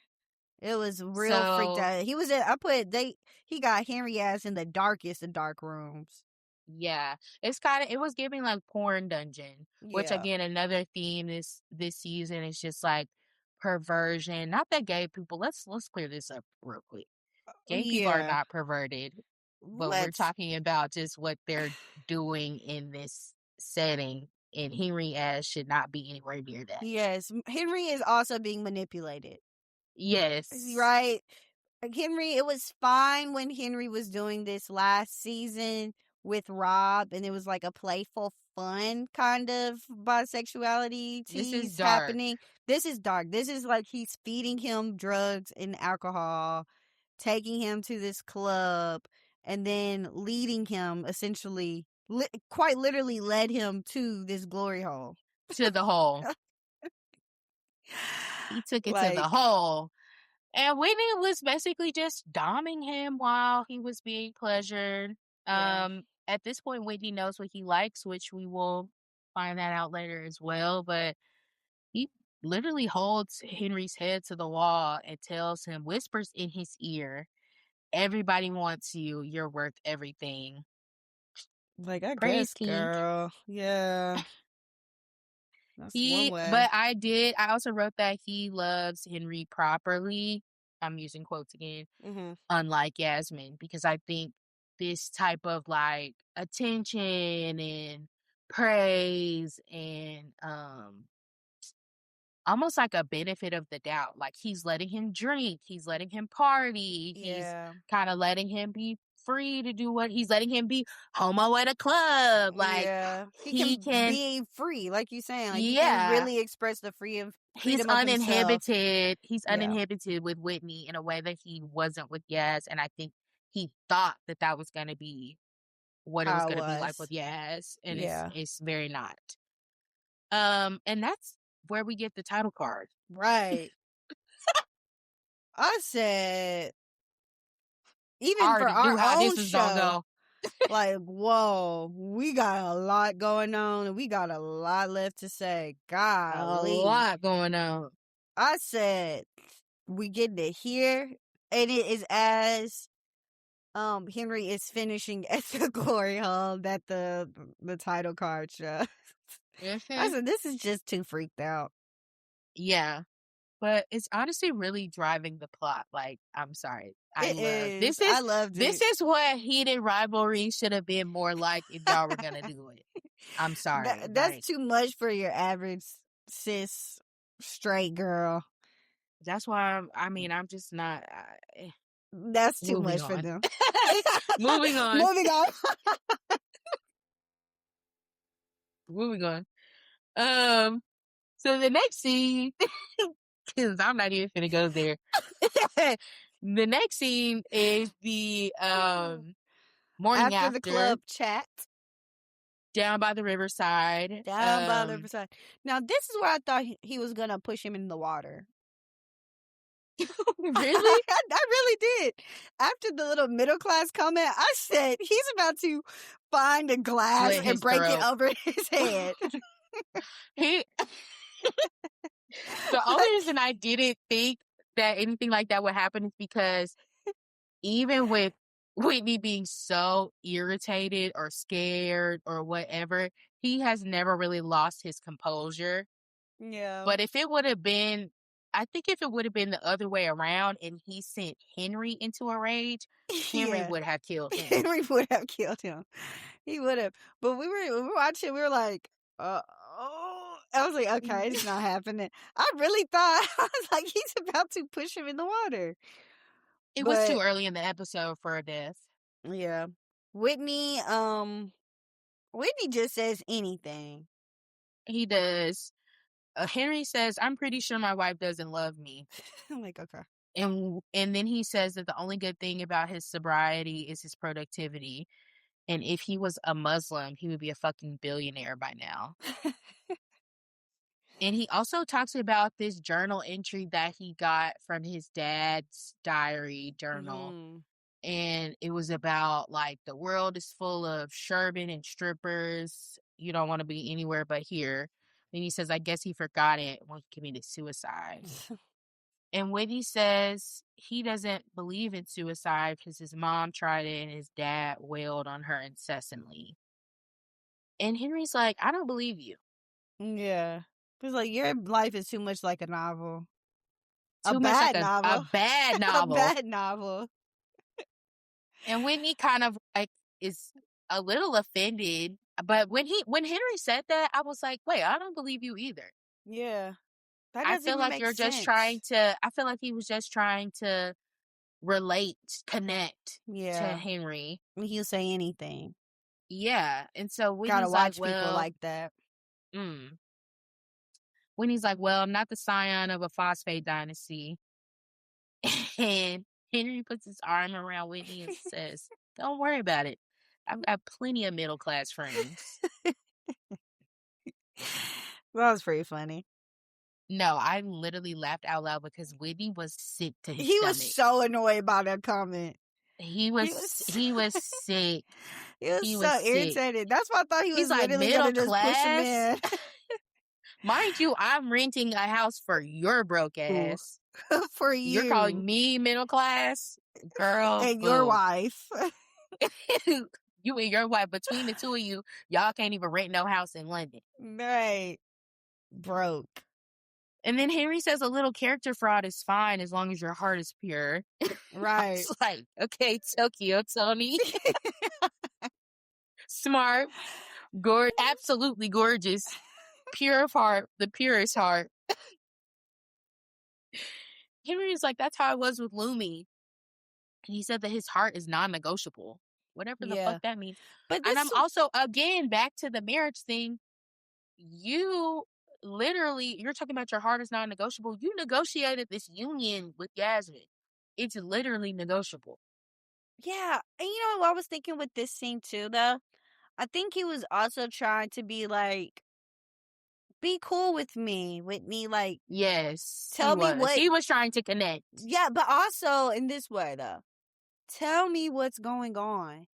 It was real freaked So out. He was in. I put they. He got Henry ass in the darkest of dark rooms. yeah, it was giving like porn dungeon, which Yeah. again, another theme this season is just like perversion. Not that gay people, let's clear this up real quick. Gay people are Yeah. not perverted, but we're Let's. talking about just what they're doing in this setting, and Henry as should not be anywhere near that. Yes, Henry is also being manipulated. Yes. Right? Like Henry, it was fine when Henry was doing this last season with Rob, and it was like a playful, fun kind of bisexuality This is tease dark happening. This is dark. This is like he's feeding him drugs and alcohol, taking him to this club, and then leading him essentially, quite literally led him to this glory hole. to the hole. He took it to the Like, hole. And Whitney was basically just doming him while he was being pleasured. yeah. At this point, Whitney knows what he likes, which we will find that out later as well. But he literally holds Henry's head to the wall and whispers in his ear, "Everybody wants you. You're worth everything." Like, I Praise guess, King. girl. Yeah. That's one way. I also wrote that he loves Henry properly. I'm using quotes again, Hmm. unlike Yasmin, because I think this type of like attention and praise and almost like a benefit of the doubt. Like he's letting him drink, he's letting him party, he's Yeah. kind of letting him be free to do what he's letting him be homo at a club. Like Yeah. He he can can, be free, like you saying. Like, he can yeah, really express the he's freedom of himself. uninhibited. He's Yeah. uninhibited with Whitney in a way that he wasn't with Yaz. And I think he thought that that was going to be what it was How it going to be like with was. Yaz. And Yeah. it's very not. And that's where we get the title card. Right. I said, I even for already our knew how this own was gonna show, go. like, whoa, we got a lot going on and we got a lot left to say. A Golly. lot going on. I said, we get to hear, and it is as Henry is finishing at the glory hall that the title card shows. I Hmm. said, this is just too freaked out. Yeah. But it's honestly really driving the plot. Like, I'm sorry. I It love is. I loved this it. is what heated rivalry should have been more like if y'all were gonna do it. I'm sorry. That's Like, too much for your average cis straight girl. that's why I'm just not That's too moving much for on. them. Moving on. Moving on. Moving on. So the next scene, because I'm not even finna go there. The next scene is the morning After the after club chat. down by the riverside. Down by the riverside. Now, this is where I thought he was going to push him in the water. Really? I really did. After the little middle class comment, I said, he's about to find a glass Slit and his break it throat. over his head. He The only reason I didn't think that anything like that would happen is because even with Whitney being so irritated or scared or whatever, he has never really lost his composure. Yeah. But if it would have been, I think if it would have been the other way around and he sent Henry into a rage, Henry Yeah. would have killed him. Henry would have killed him. He would have. But when we were watching, we were like, oh. I was like, okay, it's not happening. I really thought, I was like, he's about to push him in the water. It was too But, early in the episode for a death. yeah. Whitney, Whitney just says anything. He does. Henry says, "I'm pretty sure my wife doesn't love me." I'm like, okay. And then he says that the only good thing about his sobriety is his productivity. And if he was a Muslim, he would be a fucking billionaire by now. And he also talks about this journal entry that he got from his dad's diary journal. Mm-hmm. And it was about like the world is full of sherbet and strippers. You don't want to be anywhere but here. And he says, I guess he forgot it when he committed suicide. And Whitney says he doesn't believe in suicide because his mom tried it and his dad wailed on her incessantly. And Henry's like, I don't believe you. Yeah. It's like, your life is too much like a novel. Too much like a bad A novel. bad novel. And Whitney kind of like is a little offended. But when Henry said that, I was like, wait, I don't believe you either. Yeah. That I doesn't feel even like make you're just sense. trying to, I feel like he was just trying to relate, connect to Henry. He'll say anything. Yeah. And so Gotta Whitney's watch like, well, people like that. Whitney's like, well, I'm not the scion of a phosphate dynasty. And Henry puts his arm around Whitney and says, don't worry about it. I've got plenty of middle class friends. That was pretty funny. No, I literally laughed out loud because Whitney was sick to his He stomach. was so annoyed by that comment. He was sick. He was so irritated. That's why I thought he was He's like, literally gonna middle just push him class? in. Mind you, I'm renting a house for your broke ass. For you. You're calling me middle class? Girl. And your wife. You and your wife, between the two of you, y'all can't even rent no house in London. Right. Broke. And then Henry says a little character fraud is fine as long as your heart is pure. Right. I was like, okay, Tokyo Tony. Smart. Absolutely gorgeous. Pure of heart. The purest heart. Henry's like, that's how I was with Lumi. And he said that his heart is non-negotiable. Whatever the fuck that means. But and I'm also, again, back to the marriage thing. You literally, you're talking about your heart is non-negotiable. You negotiated this union with Yasmin. It's literally negotiable. Yeah. And you know what I was thinking with this scene too, though? I think he was also trying to be like, be cool with me, like, Yes, he tell me was. what. He was trying to connect. Yeah, but also in this way though, tell me what's going on.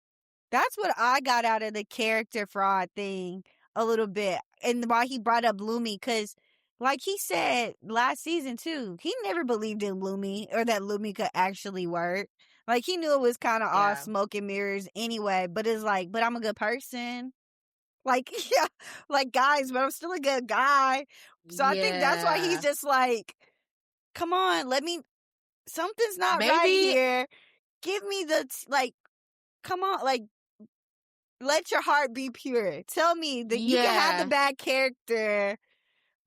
That's what I got out of the character fraud thing a little bit, and why he brought up Lumi, because, like he said last season too, he never believed in Lumi or that Lumi could actually work. Like, he knew it was kind of all Yeah. smoke and mirrors anyway, but it's like, but I'm a good person. Like, yeah, like, guys, but I'm still a good guy. So I think that's why he's Yeah. just like, come on, let me, something's not right Maybe, here. Give me the, like, come on, like, let your heart be pure. Tell me that you can have the yeah. bad character,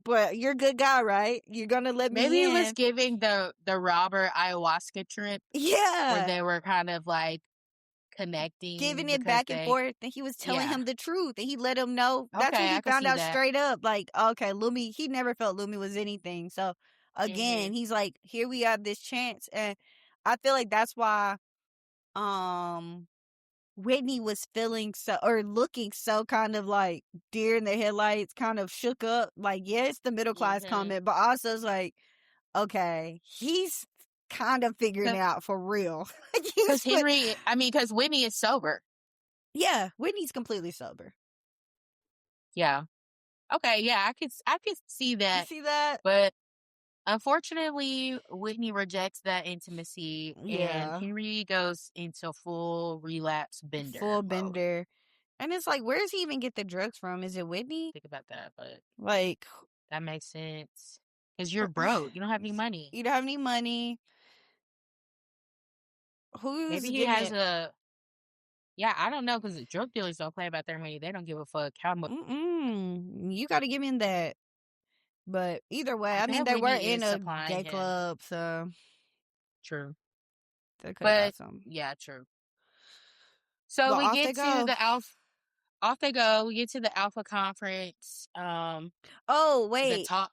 but you're a good guy, right? You're gonna let Maybe me it was in. giving the Robert ayahuasca trip where Yeah. they were kind of like connecting Giving it because back and they, forth, and he was telling yeah. him the truth, and he let him know. That's what Okay, he I can found see out that. straight up. Like, okay, Lumi, he never felt Lumi was anything. So Hmm. again, he's like, here we have this chance. And I feel like that's why um Whitney was feeling so, or looking so, kind of like deer in the headlights, kind of shook up. Like, yeah, it's the middle class Hmm. comment, but also it's like, okay, he's kind of figuring it out for real. Like, Because he's put, because Whitney is sober. yeah, Whitney's completely sober. Yeah. Okay, yeah, I could see You that, see that? but unfortunately, Whitney rejects that intimacy, and Yeah, Henry goes into full relapse bender full mode. bender. And it's like, where does he even get the drugs from? Is it Whitney? Think about that, but Like, that makes sense because you're broke. You don't have any money. you don't have any money. Who's Maybe he giving has it? a, yeah, I don't know because drug dealers don't play about their money. They don't give a fuck how much. You got to give me that. But either way, I I mean, bet they were Whitney in is a supplying gay him. club, so True. they could have But got some. yeah, true. So But we off they get to go. the alpha. Off they go. We get to the alpha conference. Oh, The wait. top.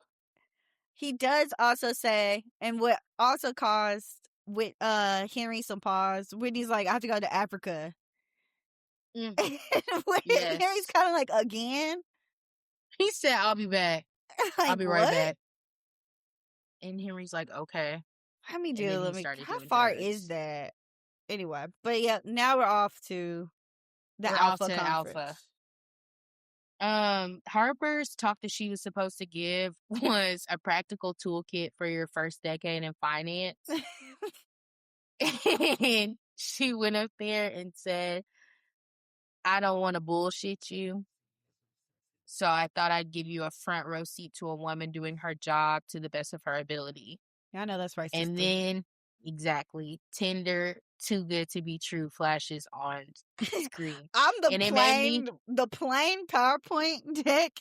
He does also say, and what also caused with Henry some pause. Whitney's like, I have to go to Africa. Mm, And Henry's yes. kind of like, again? He said, "I'll be back. I'll Like, be right what? back." And Henry's like, "Okay." Let me And do. then Let he me. started How doing far is drugs. that? Anyway, but yeah, now we're off to the We're off Alpha to Alpha. conference. Harper's talk that she was supposed to give was a practical toolkit for your first decade in finance. And she went up there and said, "I don't want to bullshit you. So I thought I'd give you a front row seat to a woman doing her job to the best of her ability." I know that's racist And too. then, exactly, Tinder, too good to be true, flashes on screen. I'm And it made me, the plain PowerPoint deck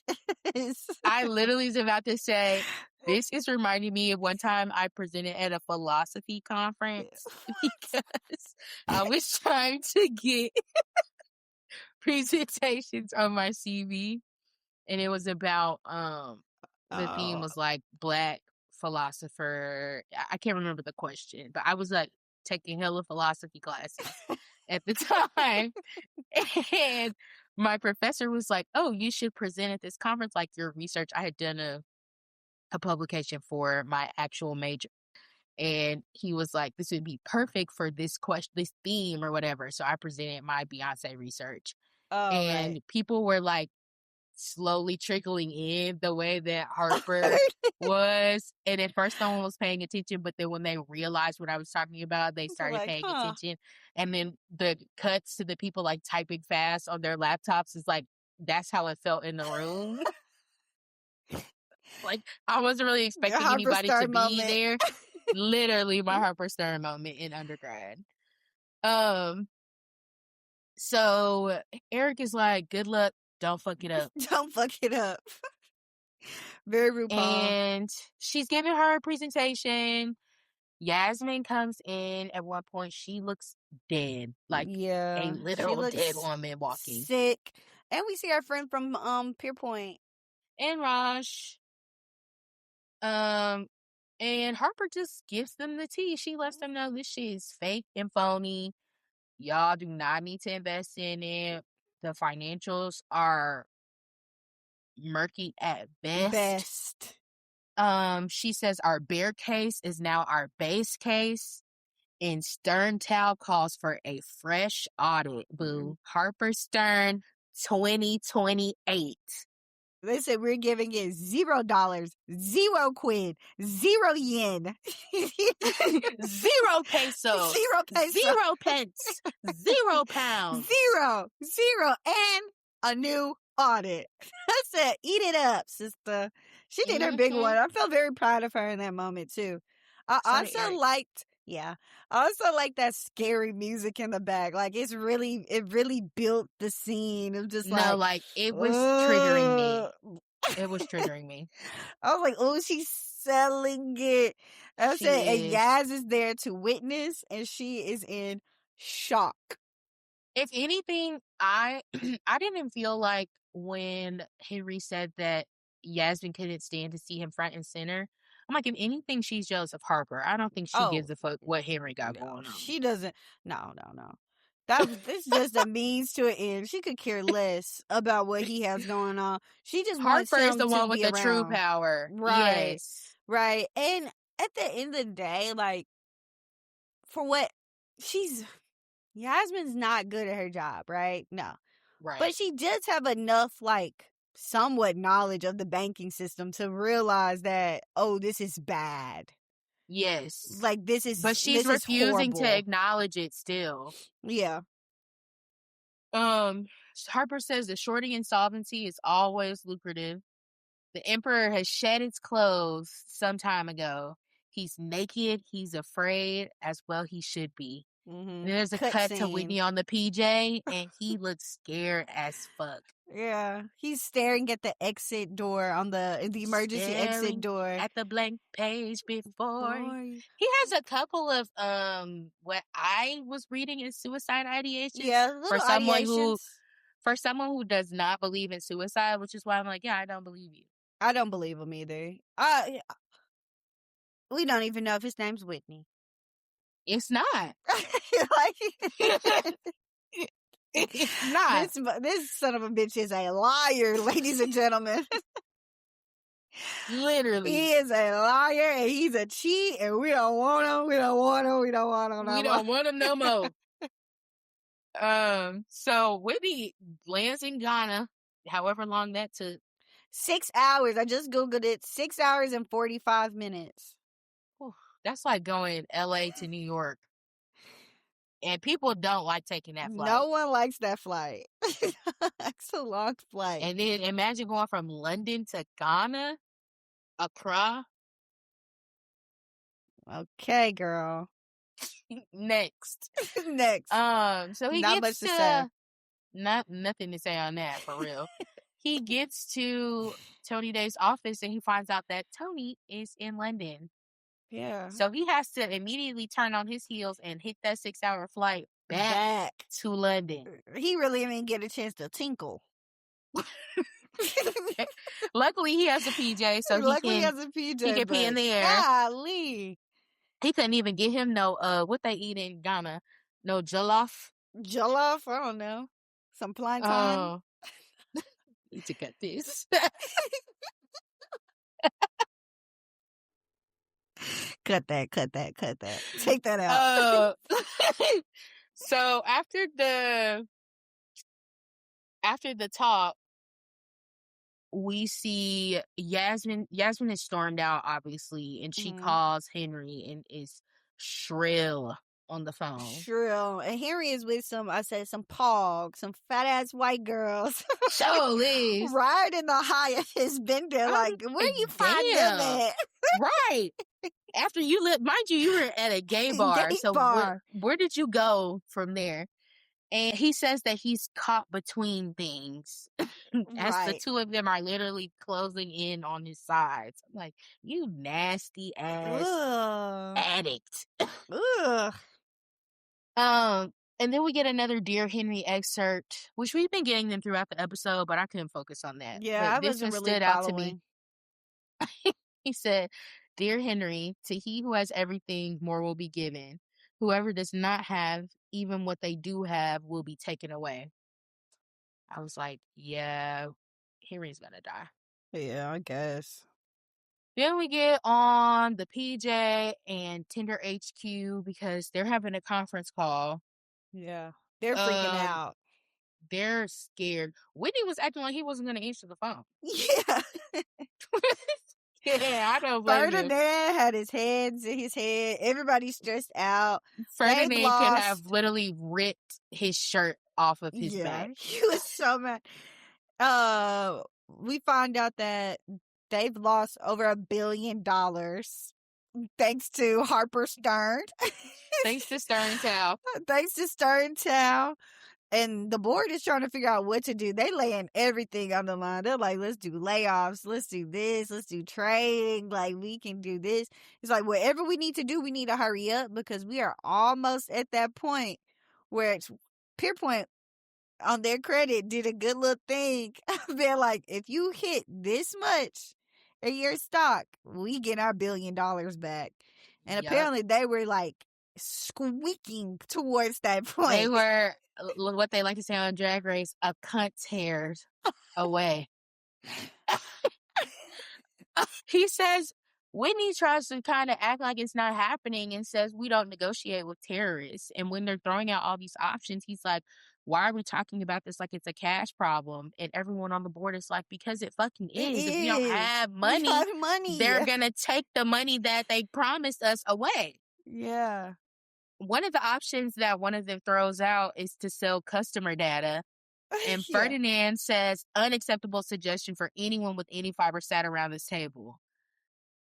is I literally was about to say, this is reminding me of one time I presented at a philosophy conference because I was trying to get presentations on my CV, and it was about the theme oh was like black philosopher. I can't remember the question, but I was like taking hella philosophy classes at the time. And my professor was like, "Oh, you should present at this conference like your research." I had done a publication for my actual major. And he was like, "This would be perfect for this question, this theme or whatever." So I presented my Beyonce research. all right. And people were like slowly trickling in the way that Harper was. And at first no one was paying attention, but then when they realized what I was talking about, they They're started like, paying huh? attention. And then the cuts to the people like typing fast on their laptops is like, that's how it felt in the room. Like, I wasn't really The expecting anybody to Harper be moment. there. Literally my Harper Stern moment in undergrad. Um, so Eric is like, "Good luck, don't fuck it up." Don't fuck it up. Very RuPaul. And she's giving her a presentation. Yasmin comes in at one point. She looks dead, like a Yeah, she literal dead looks woman walking. sick. And we see our friend from Pierpoint. And Raj, um, and Harper just gives them the tea. She lets them know this shit is fake and phony. Y'all do not need to invest in it. The financials are murky at best. Best. She says our bear case is now our base case. And Stern Towel calls for a fresh audit, Mm. boo. Harper Stern 2028. They said we're giving it $0, 0 quid, 0 yen, Zero pesos. 0 peso, 0 pence. 0 pounds. zero, and a new audit. I said, eat it up, sister. She did her big Mm-hmm. one. I felt very proud of her in that moment too. I So did also Eric. liked, yeah, I also like that scary music in the back. Like it really built the scene of just No, like, like it was triggering me. uh, It was triggering me. I was like, oh, she's selling it. I said, and She is. Yaz is there to witness, and she is in shock. If anything, I I didn't feel like when Henry said that Yasmin couldn't stand to see him front and center. I'm like, if anything, she's jealous of Harper. I don't think she Oh, gives a fuck what Henry got no, going on. she doesn't. No, no, no. This is just a means to an end. She could care less about what he has going on. She just wants Harper is him the to one with be the true around. power. Right, Yes. right. And at the end of the day, like, for what she's Yasmin's not good at her job, right? No. But Right. she does have enough, like, somewhat knowledge of the banking system to realize that, oh, this is bad. Yes. Like, But she's this is refusing to horrible. acknowledge it still. Yeah. Um, Harper says the shorting insolvency is always lucrative. The emperor has shed his clothes some time ago. He's naked. He's afraid, as well he should be. And Mm-hmm. there's a Cut cut to scene. Whitney on the PJ, and he looks scared as fuck. Yeah. He's staring at the exit door on the emergency exit Staring door. at the blank page before. Boy. He has a couple of what I was reading as suicide ideations Yeah, for little someone who ideations. for someone who does not believe in suicide, which is why I'm like, yeah, I don't believe you. I don't believe him either. We don't even know if his name's Whitney. It's not. Like, It's not. this son of a bitch is a liar, ladies and gentlemen. Literally. He is a liar and he's a cheat, and we don't want him. We don't want him. We don't want him. We don't want him no more. So Whitney lands in Ghana, however long that took. 6 hours. I just Googled it. 6 hours and 45 minutes. Whew, that's like going LA to New York. And people don't like taking that flight. No one likes that flight. It's a long flight. And then imagine going from London to Ghana, Accra. Okay, girl. Next. Next. So he Not gets much to say. nothing to say on that for real. He gets to Tony Day's office and he finds out that Tony is in London. Yeah. So he has to immediately turn on his heels and hit that 6-hour flight back to London. He really didn't get a chance to tinkle. Luckily, he has a PJ, so Luckily he has a PJ. he can pee in the air. Golly. He couldn't even get him no what they eat in Ghana, no jollof. Jollof? I don't know. Some plantain. Oh, need to cut this. Cut that. Take that out. So after the talk, we see Yasmin. Yasmin is stormed out, obviously, and she calls Henry and is shrill on the phone. Shrill. And Henry is with some pogs, some fat ass white girls. So Liz. Riding the highest bender. Like, where you find them at? Right. After you mind you were at a gay bar. Where did you go from there? And he says that he's caught between things as the two of them are literally closing in on his sides. I'm like, you nasty ass addict. Ugh. And then we get another Dear Henry excerpt, which we've been getting them throughout the episode, but I couldn't focus on that. Yeah, but this one stood out to me. He said, Dear Henry, to he who has everything, more will be given. Whoever does not have, even what they do have, will be taken away. I was like, yeah, Henry's gonna die. Yeah, I guess. Then we get on the PJ and Tinder HQ because they're having a conference call. Yeah. They're freaking Um, out. they're scared. Whitney was acting like he wasn't gonna answer the phone. Yeah. Yeah, I don't blame him. Ferdinand had his hands in his head. Everybody's stressed out. They've Ferdinand could have lost. literally ripped his shirt off of his Yeah, back. he was so mad. We find out that they've lost over $1 billion thanks to Harperstern. Thanks to Stern Town. Thanks to Stern Town. And the board is trying to figure out what to do. They laying everything on the line. They're like, let's do layoffs. Let's do this. Let's do trading. Like, we can do this. It's like, whatever we need to do, we need to hurry up because we are almost at that point where it's Pierpoint, on their credit, did a good little thing. They're like, if you hit this much in your stock, we get our $1 billion back. And Yup. apparently they were like squeaking towards that point. They were what they like to say on Drag Race, a cunt's hairs away. He says Whitney tries to kind of act like it's not happening and says we don't negotiate with terrorists. And when they're throwing out all these options, he's like, why are we talking about this like it's a cash problem? And everyone on the board is like, because it fucking is. If we don't have money, they're going to take the money that they promised us away. Yeah. One of the options that one of them throws out is to sell customer data. And Yeah. Ferdinand says, unacceptable suggestion for anyone with any fiber sat around this table.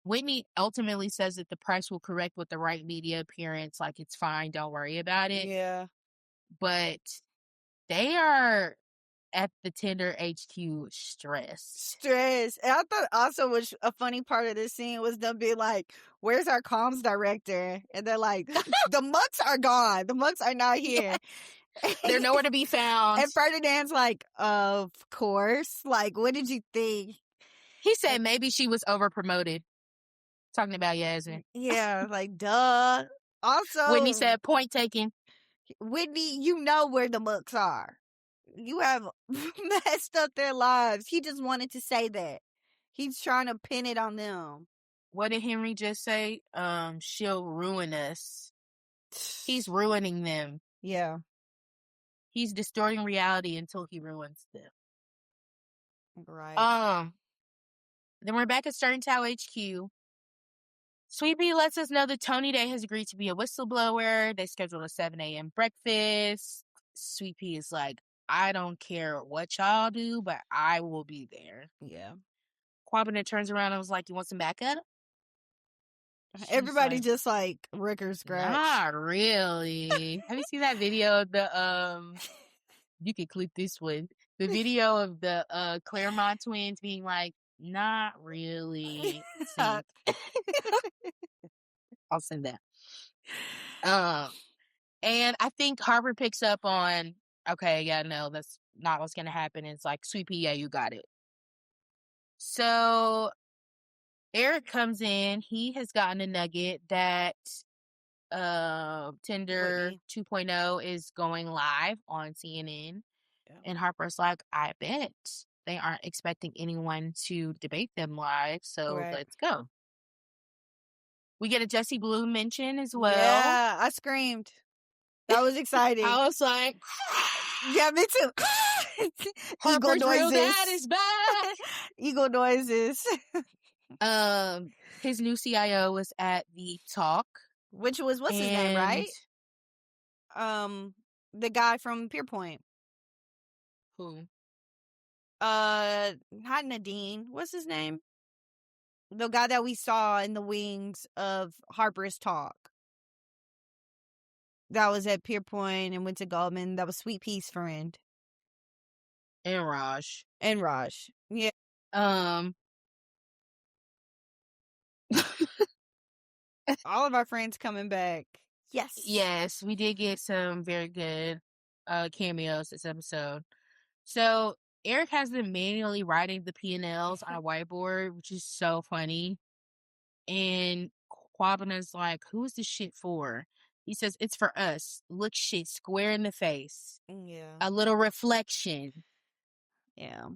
Whitney ultimately says that the price will correct with the right media appearance. Like, it's fine. Don't worry about it. Yeah. But they are at the Tinder HQ stressed. And I thought also was a funny part of this scene was them being like, where's our comms director? And they're like, the mucks are gone. The mucks are not here. Yeah. They're nowhere to be found. And Ferdinand's like, of course. Like, what did you think? He said maybe she was over promoted. Talking about Yasmin. Yeah, like, duh. Also, Whitney said, point taken. Whitney, you know where the mucks are. You have messed up their lives. He just wanted to say that. He's trying to pin it on them. What did Henry just say? She'll ruin us. He's ruining them. Yeah. He's distorting reality until he ruins them. Right. Then we're back at Stern Town HQ. Sweet Pea lets us know that Tony Day has agreed to be a whistleblower. They scheduled a 7 a.m. breakfast. Sweet Pea is like, I don't care what y'all do, but I will be there. Yeah. Quabina turns around and was like, you want some backup? Everybody like, just like Ricker Scratch. Not really. Have you seen that video of the you can click this one. The video of the Claremont twins being like, not really. I'll send that. And I think Harper picks up on, okay, yeah, no, that's not what's gonna happen. It's like, Sweet Pea, yeah, you got it. So Eric comes in. He has gotten a nugget that Tinder 2.0 is going live on CNN. Yeah. And Harper's like, I bet they aren't expecting anyone to debate them live, so let's go. We get a Jessie Blue mention as well. Yeah, I screamed. That was exciting. I was like, yeah, me too. Eagle noises. Real dad is back. Eagle noises. His new CIO was at the talk. Which was, what's his name, right? The guy from Pierpoint. Who? Not Nadine. What's his name? The guy that we saw in the wings of Harper's talk. That was at Pierpoint and went to Goldman. That was Sweet Pea's friend. And Raj. Yeah. All of our friends coming back. Yes, we did get some very good cameos this episode. So Eric has been manually writing the P&Ls on a whiteboard, which is so funny. And Quabina's like, who's this shit for? He says, it's for us. Look shit square in the face. Yeah. A little reflection. Yeah.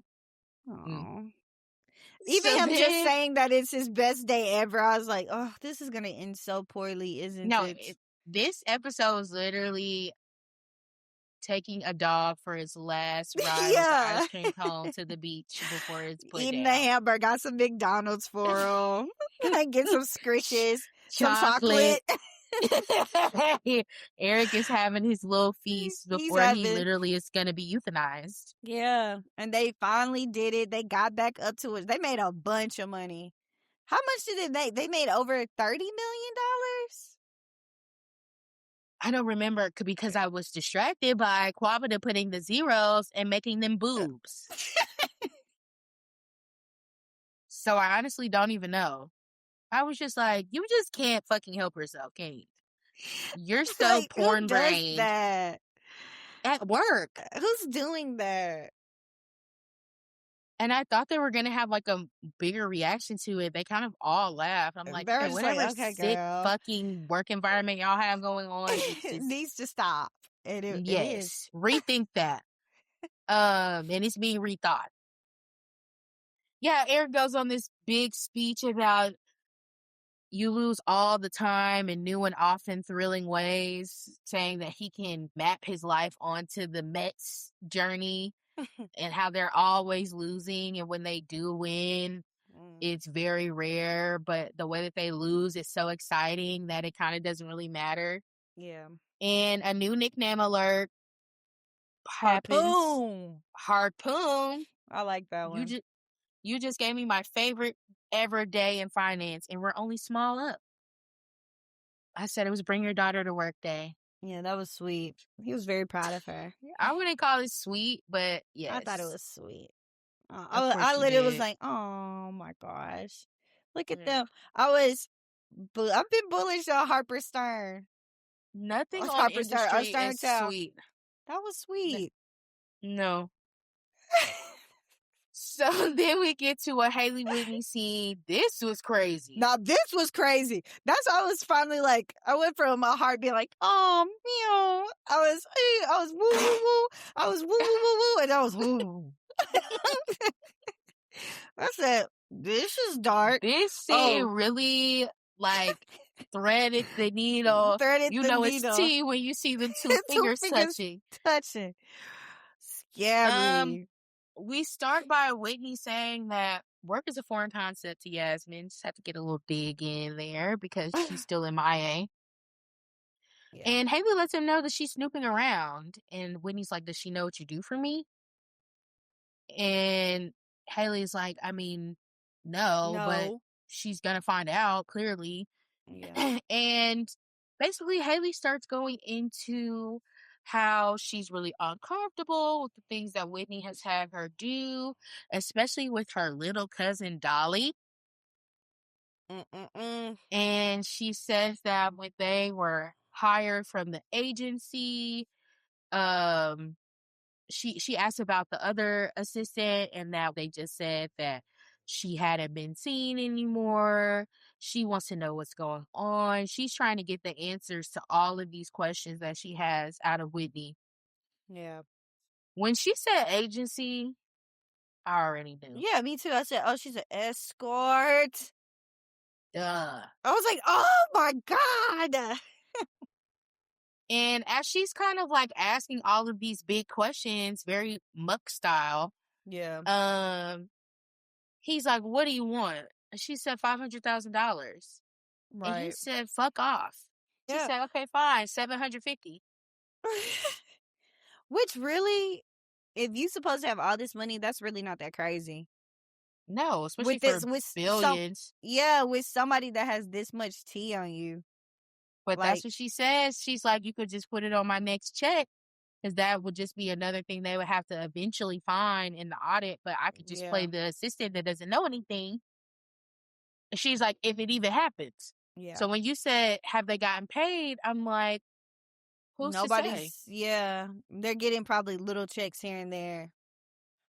Mm. Oh. Even So him just then, saying that it's his best day ever, I was like, oh, this is gonna end so poorly, isn't no, it? this episode was literally taking a dog for its last ride with the Yeah. ice cream cone to the beach before it's put Eating the down. hamburger, got some McDonald's for him. Like, get some squishes, some Chocolate. chocolate. Eric is having his little feast He's before he having, literally is going to be euthanized. yeah. And they finally did it. They got back up to it. They made a bunch of money. How much did it make? They made over $30 million. I don't remember because I was distracted by Quabita putting the zeros and making them boobs. So I honestly don't even know. I was just like, you just can't fucking help yourself, can you? You're so Like, who porn does brained that? at work. Who's doing that? And I thought they were going to have like a bigger reaction to it. They kind of all laughed. I'm like, They're okay, just like, whatever okay, sick girl. fucking work environment y'all have going on needs to, It needs to stop. It is. yes, rethink that. And it's being rethought. Yeah, Eric goes on this big speech about you lose all the time in new and often thrilling ways, saying that he can map his life onto the Mets journey and how they're always losing. And when they do win, Mm, it's very rare, but the way that they lose is so exciting that it kind of doesn't really matter. yeah. And a new nickname alert happens. Harpoon. Harpoon. I like that You one. just you just gave me my favorite ever day in finance, and we're only small up. I said it was bring your daughter to work day. Yeah, that was sweet. He was very proud of her. I wouldn't call it sweet, but I thought it yes, was sweet. of I course you literally was did. like, oh my gosh. Look at Yeah. them. I've been bullish on Harper Stern. Nothing On on Harper Stern, on industry Stern is Town. sweet. That was N- sweet. No. So then we get to a Haley Whitney scene. This was crazy. Now this was crazy. That's why I was finally like, I went from my heart being like, oh meow. I was woo woo woo. I was woo woo woo woo, and I was woo. I said, this is dark. This scene Oh, really like threaded the needle. threaded You the know it's needle. tea when you see the two Two fingers fingers touching. touching. Um, Scary. we start by Whitney saying that work is a foreign concept to Yasmin. Just have to get a little dig in there because she's still MIA. Yeah. And Haley lets him know that she's snooping around. And Whitney's like, does she know what you do for me? And Haley's like, I mean, no, but No. she's gonna find out clearly. Yeah. And basically, Haley starts going into how she's really uncomfortable with the things that Whitney has had her do, especially with her little cousin Dolly. Mm-mm-mm. And she says that when they were hired from the agency, um, she asked about the other assistant and that they just said that she hadn't been seen anymore. She wants to know what's going on. She's trying to get the answers to all of these questions that she has out of Whitney. Yeah. When she said agency, I already knew. Yeah, me too. I said, oh, she's an escort. Duh. I was like, oh my God. And as she's kind of like asking all of these big questions, very muck style, Yeah. um, he's like, what do you want? And she said $500,000. And he Right. said, fuck off. She Yeah. said, okay, fine, 750. Which really, if you supposed to have all this money, that's really not that crazy. No, especially With for this, with some, billions. yeah, with somebody that has this much tea on you, But that's like, what she says. She's like, you could just put it on my next check. Because that would just be another thing they would have to eventually find in the audit. But I could just play yeah, the assistant that doesn't know anything. And she's like, if it even happens. yeah. So when you said, have they gotten paid? I'm like, who's to say? Yeah, they're getting probably little checks here and there.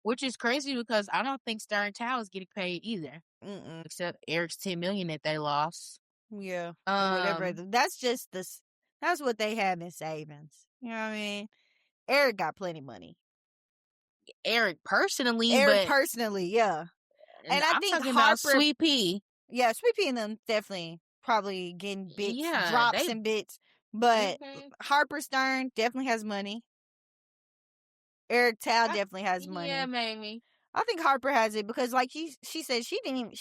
Which is crazy because I don't think Stern Tower is getting paid either. Mm-mm. Except Eric's $10 million that they lost. Yeah, whatever. Um, That's just this. That's what they have in savings. You know what I mean? Eric got plenty money. Eric personally, Eric but personally, yeah. And I I'm think talking about Harper, Sweet Pea. yeah, Sweet Pea and them definitely probably getting bits, Yeah, drops they. and bits. But Hmm. Harperstern definitely has money. Eric Tal I, definitely has yeah, money. maybe I think Harper has it because, like she said, she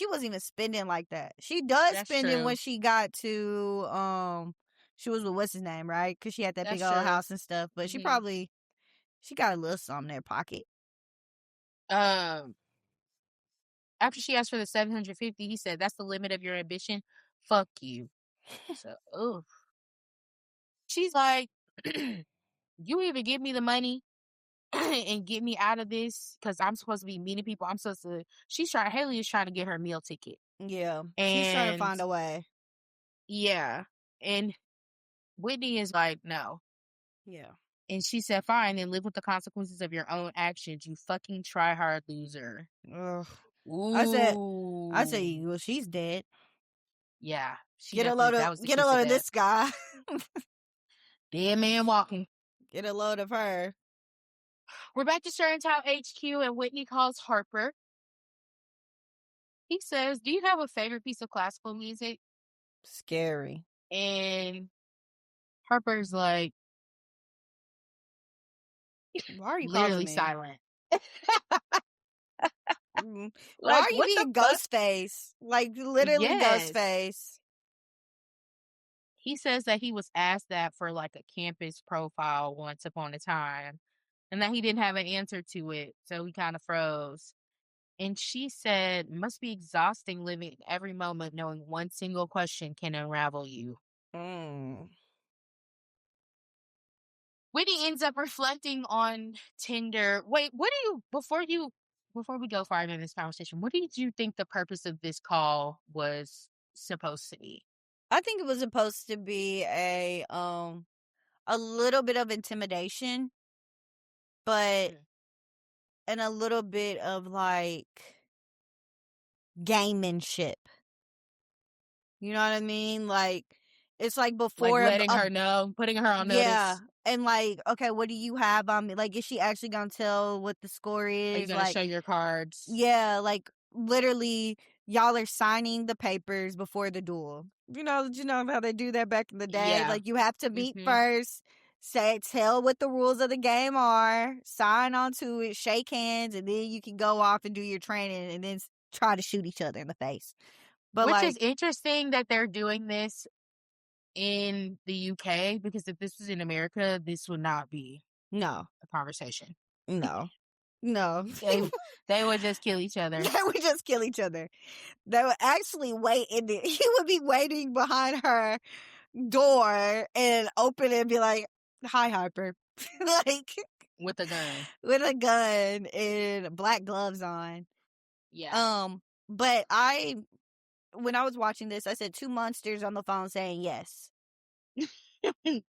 wasn't even spending like that. She does that's spend it when true. she got to she was with what's his name, right? Because she had that big That's old true. house and stuff. But Hmm. she got a little something in her pocket. Um, after she asked for the 750, he said, "That's the limit of your ambition. Fuck you." So, oh, she's like, "You either give me the money and get me out of this because I'm supposed to be meeting people. I'm supposed to." Haley is trying to get her meal ticket, Yeah, she's trying to and find a way. yeah, and Whitney is like, "No." Yeah. And she said, "Fine, and live with the consequences of your own actions, you fucking try hard loser." Ugh. I said, Ooh. well, she's dead. Yeah, she definitely, that was the Get a kiss of load of death. this guy. Dead man walking. Get a load of her. We're back to Town HQ, and Whitney calls Harper. He says, "Do you have a favorite piece of classical music?" Scary. And Harper's like, Why are you calling literally me? silent. Why Like, are you what the being fuck? ghost face? Like literally ghost Yes. face. He says that he was asked that for like a campus profile once upon a time and that he didn't have an answer to it. So he kind of froze. And she said, "Must be exhausting living every moment knowing one single question can unravel you." Mm. Whitney ends up reflecting on Tinder. Wait, before we go farther in this conversation, what did you think the purpose of this call was supposed to be? I think it was supposed to be a little bit of intimidation, but Mm. and a little bit of like gamemanship. You know what I mean? Like it's like Like before letting her know, putting her on yeah, notice. and like, okay, what do you have on me? Like, is she actually gonna tell what the score Are you is? gonna Like, show your cards? yeah, like literally, y'all are signing the papers before the duel. You know how they do that back in the day. Yeah. Like, you have to meet Mm-hmm. first, tell what the rules of the game are, sign onto it, shake hands, and then you can go off and do your training, and then try to shoot each other in the face. But Which is like, interesting that they're doing this in the UK because if this was in America, this would not be no, a conversation. no, no. They they would just kill each other They would just kill each other. They would actually wait in the, he would be waiting behind her door and open it and be like, "Hi, Harper." Like, with a gun. with a gun and black gloves on. Yeah. Um, but when I was watching this, I said two monsters on the phone saying yes.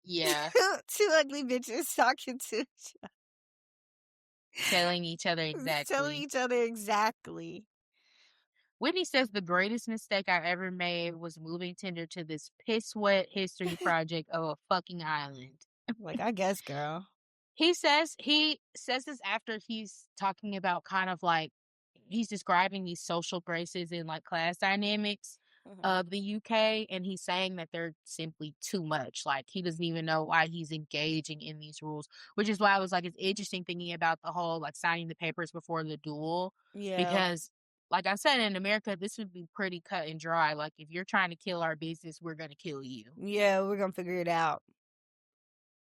Yeah. Two ugly bitches talking to Telling each other telling exactly. each other exactly. Whitney says the greatest mistake I ever made was moving Tinder to this piss wet history project of a fucking island. Like, I guess, girl. He says this after he's talking about kind of like he's describing these social graces and like class dynamics Mhm. of the UK, and he's saying that they're simply too much. Like he doesn't even know why he's engaging in these rules, which is why I was like it's interesting thinking about the whole like signing the papers before the duel Yeah. because like I said in America this would be pretty cut and dry. Like if you're trying to kill our business, we're going to kill you. Yeah, we're gonna figure it out.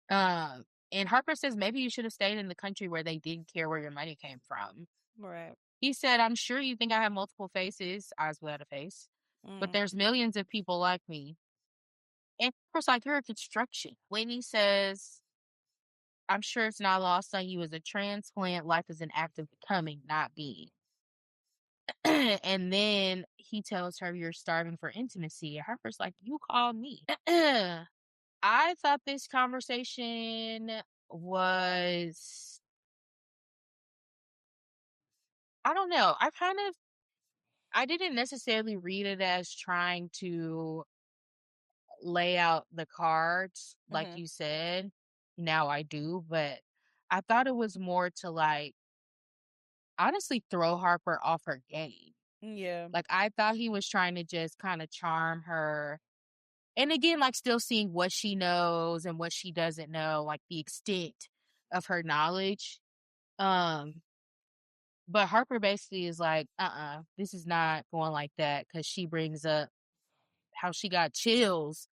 Um, and Harper says maybe you should have stayed in the country where they didn't care where your money came from. Right. He said, "I'm sure you think I have multiple faces, eyes without a face, but Mm. there's millions of people like me." And Harper's like, "You're a construction." Whitney says, "I'm sure it's not lost on you as a transplant. Life is an act of becoming, not being." And then he tells her, "You're starving for intimacy." Harper's like, "You called me." I thought this conversation was I don't know. I didn't necessarily read it as trying to lay out the cards like Mhm. you said. Now I do, but I thought it was more to like honestly throw Harper off her game. Yeah. Like, I thought he was trying to just kind of charm her. And again, like, still seeing what she knows and what she doesn't know, like the extent of her knowledge. Um, but Harper basically is like, this is not going like that, because she brings up how she got chills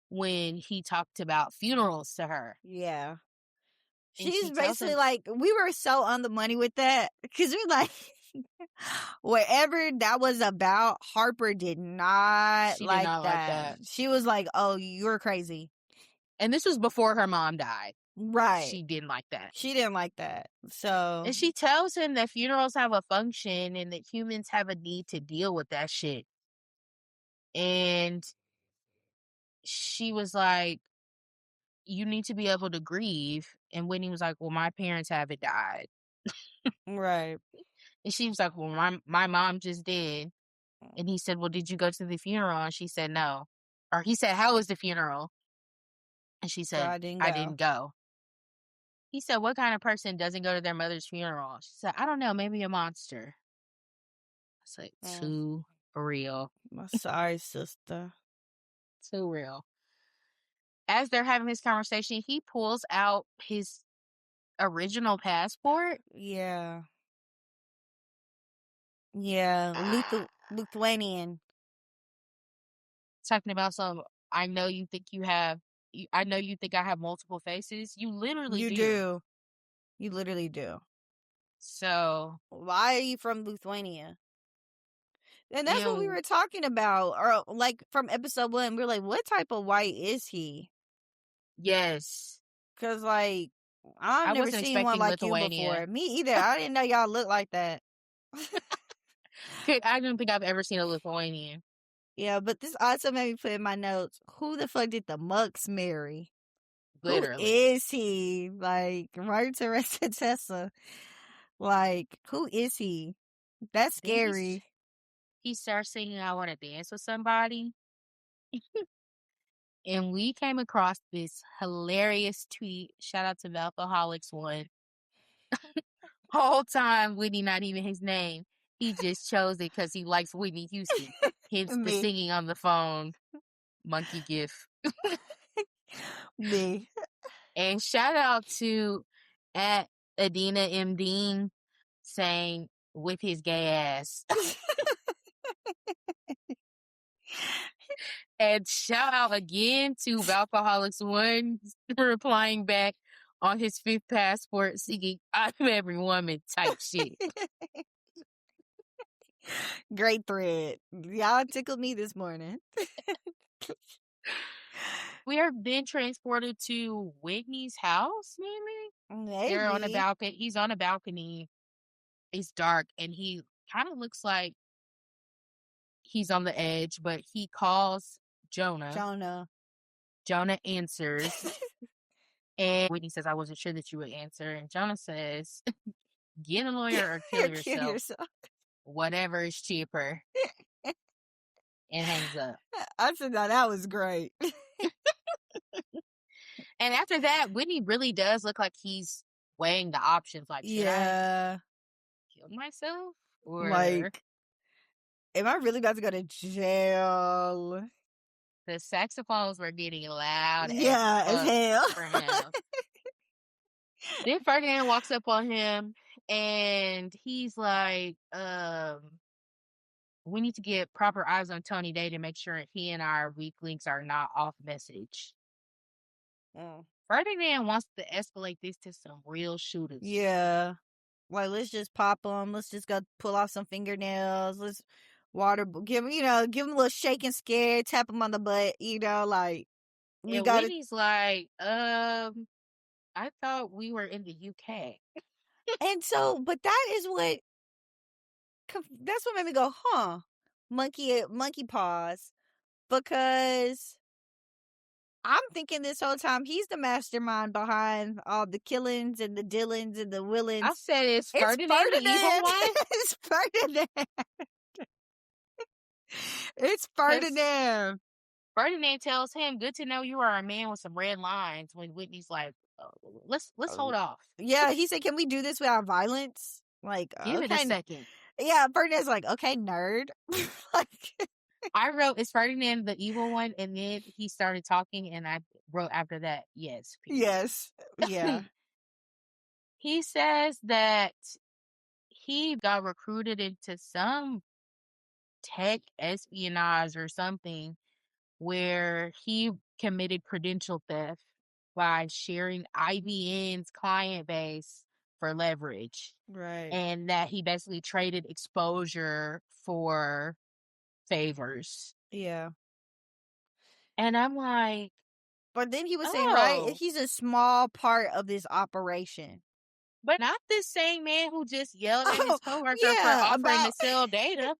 when he talked about funerals to her. Yeah. And She's she tells basically him, like, we were so on the money with that because we're like, whatever that was about, Harper did not she did like not like that. that. She was like, oh, you're crazy. And this was before her mom died. Right. She didn't like that. She didn't like that. So, And she tells him that funerals have a function and that humans have a need to deal with that shit. And she was like, you need to be able to grieve. And Whitney was like, well, my parents haven't died. right. And she was like, well, my mom just did. And he said, well, did you go to the funeral? And she said, no. Or he said, how was the funeral? And she So said, I didn't I go. didn't go. He said, what kind of person doesn't go to their mother's funeral? She said, I don't know, maybe a monster. It's like, Mm. too real. I'm sorry, sister. Too real. As they're having this conversation, he pulls out his original passport. Yeah. Yeah. Lithuanian. Talking about some, I know you think you have, I know you think I have multiple faces. You literally You do. do. You literally do. So, Why are you from Lithuania? And that's what we and were talking about. Or like from episode 1, we are like, what type of white is he? yes, Cause like I've I never wasn't seen one expecting like you before. Lithuania. Me either. I didn't know y'all look like that. I don't think I've ever seen a Lithuanian. Yeah, but this also made me put in my notes, who the fuck did the Mux marry? Who Literally. is he? Like, right to rest in Tessa. Like, who is he? That's Then scary. he starts singing I Want to Dance with Somebody. And we came across this hilarious tweet. Shout out to the Alcoholics one. Whole time Whitney not even his name. He just chose it because he likes Whitney Houston. Hence the Me. singing on the phone monkey gif. Me. And shout out to at Adina M. Dean saying with his gay ass. And shout out again to Alcoholics One replying back on his fifth passport singing I'm every woman type shit. Great thread. Y'all tickled me this morning. We are then transported to Whitney's house, maybe? They're on a Maybe. balcony. He's on a balcony. It's dark and he kind of looks like he's on the edge, but he calls Jonah. Jonah. Jonah answers. And Whitney says, I wasn't sure that you would answer. And Jonah says, get a lawyer or kill Kill yourself. yourself. Whatever is cheaper. And hangs up. I said, no, that was great. And after that, Whitney really does look like he's weighing the options. Like, should I kill myself? Or Like, am I really about to go to jail? the saxophones were getting loud as Yeah, as fuck hell. for him. Then Ferdinand walks up on him and he's like, we need to get proper eyes on Tony Day to make sure he and our weak links are not off message. Ferdinand wants to escalate this to some real shooters. Yeah. Like, let's just pop them. Let's just go pull off some fingernails. Let's give him, give him a little shake and scare, tap him on the butt, like, we And got to. Whitney's like, I thought we were in the UK. And so, but that's what made me go, huh? Monkey paws. Because I'm thinking this whole time he's the mastermind behind all the killings and the Dylans and the Willans. I said, is Ferdinand the evil one? It's Ferdinand. It's Ferdinand. Ferdinand tells him, good to know you are a man with some red lines. When Whitney's like, let's hold off. Yeah, he said, can we do this without violence? Like, Give it a okay. second. Yeah, Ferdinand's like, okay, nerd. Like, I wrote, "Is Ferdinand the evil one?" And then he started talking, and I wrote after that, "Yes, period." yes. Yeah. He says that he got recruited into some tech espionage or something where he committed credential theft by sharing IBN's client base for leverage, Right. and that he basically traded exposure for favors. Yeah. And I'm like, But then he was saying, right, oh, he's a small part of this operation. but not this same man who just yelled at his Oh, coworker for yeah, offering to about sell data.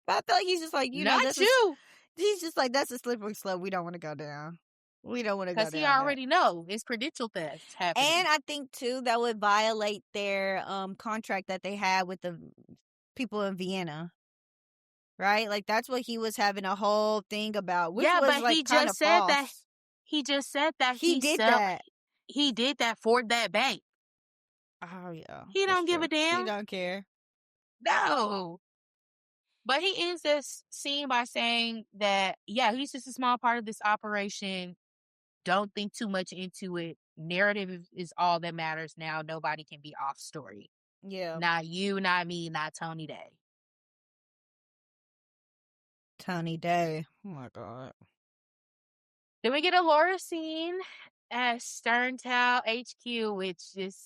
but I feel like he's just like, Not you, he's just like, that's a slippery slope we don't want to go down. We don't want to go because he down that. already know it's credential theft And happening. I think too that would violate their contract that they had with the people in Vienna, right? Like that's what he was having a whole thing about, which Yeah, was but like kind of false. he just said that He did that. he did that for that bank. Oh yeah, He that's don't give true. a He damn. don't care. No. But he ends this scene by saying that, yeah, he's just a small part of this operation. Don't think too much into it. Narrative is all that matters now. Nobody can be off story. Yeah, Not you, not me, not Tony Day. Tony Day. Oh my god, Then we get a Laura scene at Sterntown HQ, which just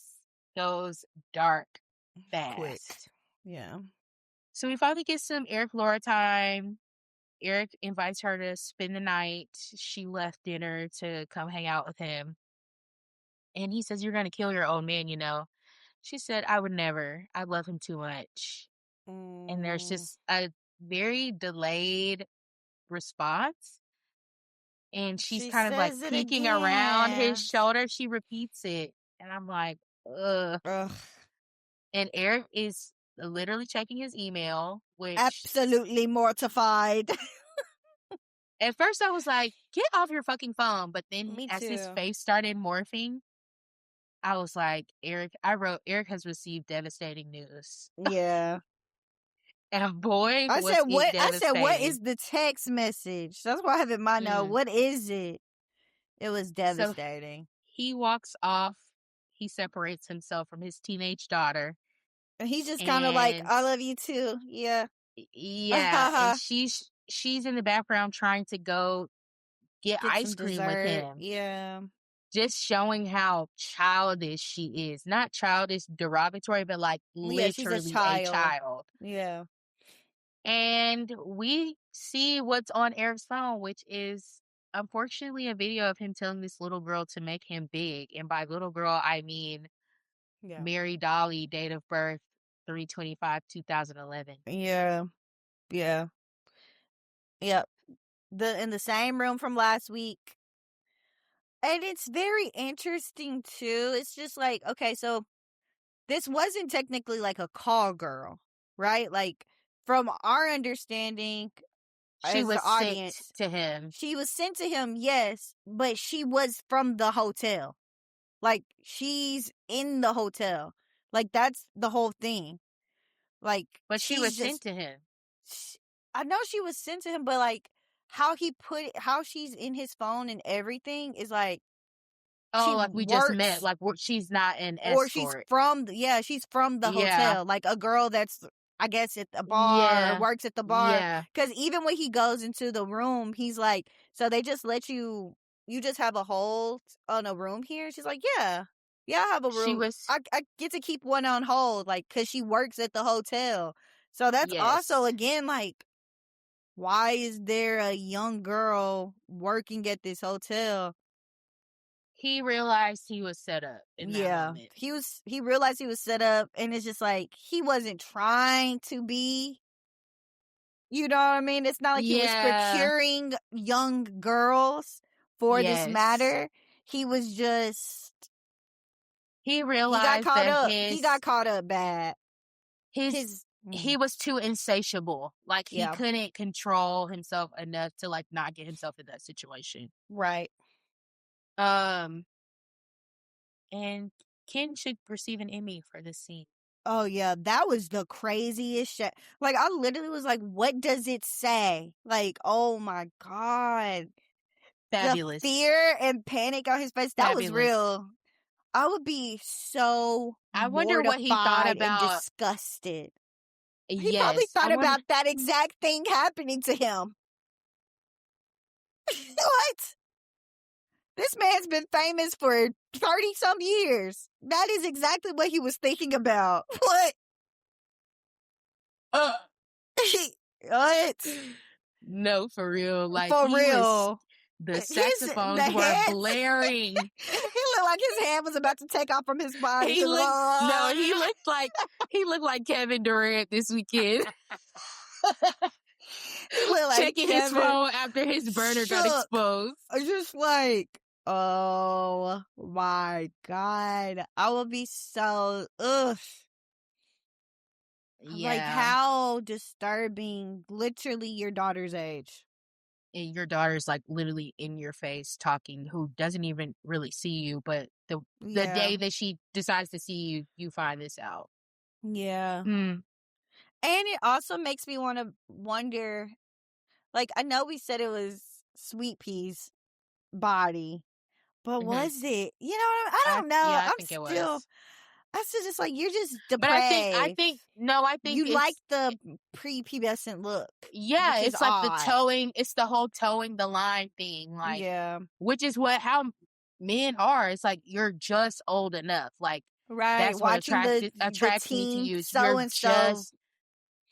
goes dark quick. fast. Yeah. So we finally get some Eric Laura time. Eric invites her to spend the night. She left dinner to come hang out with him. And he says, "You're going to kill your old man, you know." She said, "I would never. I love him too much." And there's Mm, just a very delayed response. And she's she kind of like says it peeking around his again. shoulder. She repeats it. And I'm like, ugh. Ugh. And Eric is literally checking his email, which Absolutely mortified. at first I was like, get off your fucking phone. But then Me as his too. face started morphing, I was like, I wrote, Eric has received devastating news. Yeah. And boy, I said was it what? I said what devastating. is the text message? That's why I have in my note. Mm. What is it? It was So devastating. he walks off. He separates himself from his teenage daughter. And he's just kind of like, And I love you too. Yeah. yeah, and she's in the background trying to go get Get some ice cream with dessert. him. Yeah. Just showing how childish she is. Not childish derogatory, but like Yeah, she's a literally a child. child. Yeah. And we see what's on Eric's phone, which is unfortunately a video of him telling this little girl to make him big. And by little girl, I mean Yeah. Mary Dolly, date of birth 3/25/2011. Yeah. Yeah. Yep. In the same room from last week. And it's very interesting too. It's just like, okay, so this wasn't technically like a call girl, right? Like from our understanding She as the was sent audience, to him. she was sent to him, yes, but she was from the hotel. Like she's in the hotel. Like that's the whole thing. Like But she was she's sent just to him. I know she was sent to him, but like how she's in his phone and everything is like Oh, she like we just met. works Like she's not an or she's escort. from she's from the Yeah. hotel, like a girl that's I guess at the bar or Yeah. works at the bar. Yeah. Because even when he goes into the room, he's like, so they just let you just have a hold on a room here. She's like, yeah, I have a She room. was, I get to keep one on hold, like because she works at the hotel. So that's also yes. again like, why is there a young girl working at this hotel? He realized he was set up in that Yeah, moment. he realized he was set up, and it's just like he wasn't trying to be, you know what I mean? It's not like he was Yeah. procuring young girls for this Yes. matter. He was just He realized that he got caught up bad. his, His he was too insatiable. Like he yeah, couldn't control himself enough to like not get himself in that situation. right. Um, and Ken should receive an Emmy for this scene. Oh, yeah, that was the craziest shit. Like, I literally was like, "What does it say?" Like, oh my god. The Fabulous. fear and panic on his face, that was Fabulous. real. I would be so I wonder what he thought mortified and about. disgusted. He probably Yes, I thought wonder. about that exact thing happening to him. What? This man's been famous for 30 some years. That is exactly what he was thinking about. What? Uh, What? no, for real. Like For he was, real. the The saxophones were hands. blaring. He looked like his hand was about to take off from his body. He Just, looked no, he looked like Kevin Durant this weekend. he looked like Checking his Kevin phone after his burner got shook. exposed. Just like, oh my god. I would be so, ugh. Like, Yeah. how disturbing. Literally your daughter's age. And your daughter's like literally in your face talking, who doesn't even really see you, but the Yeah. day that she decides to see you, you find this out. Yeah. Mm, And it also makes me want to wonder, like, I know we said it was Sweet Pea's body, but mhm. was it? You know what I don't know. I think it was. I'm still just like, you're just But I depraved. think no, I think You like the prepubescent look, yeah, which is it's like the odd. towing, it's the whole towing the line thing, like, Yeah. which is how men are. It's like you're just old enough. Like Right. that's what Watching the attracts me to teen you. so and so.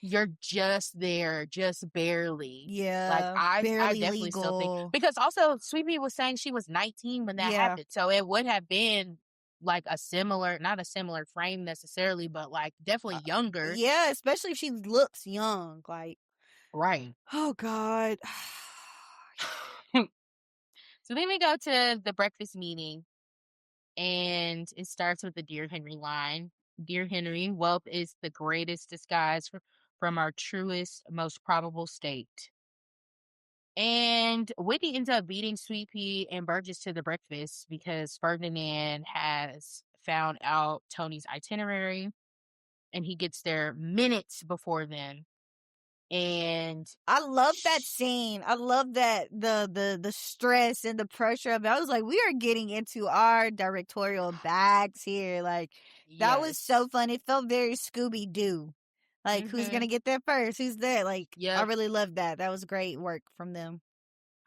You're just there, just barely. Like Yeah. I Barely definitely still think, legal. because also Sweet Pea was saying she was 19 when that Yeah. happened. So it would have been like a similar, not a similar frame necessarily, but like definitely younger. Yeah, especially if she looks young. Like, Right. oh God. So then we go to the breakfast meeting, and it starts with the Dear Henry line. Dear Henry, wealth is the greatest disguise from our truest, most probable state. And Whitney ends up beating Sweet Pea and Burgess to the breakfast because Ferdinand has found out Tony's itinerary, and he gets there minutes before them. And I love that sh- scene. I love that the stress and the pressure of it. I was like, we are getting into our directorial bags here. Like, that was so yes. fun. It felt very Scooby Doo. Like, who's Mm-hmm. gonna get there first? Who's there? Like, I Yep. really loved that. That was great work from them.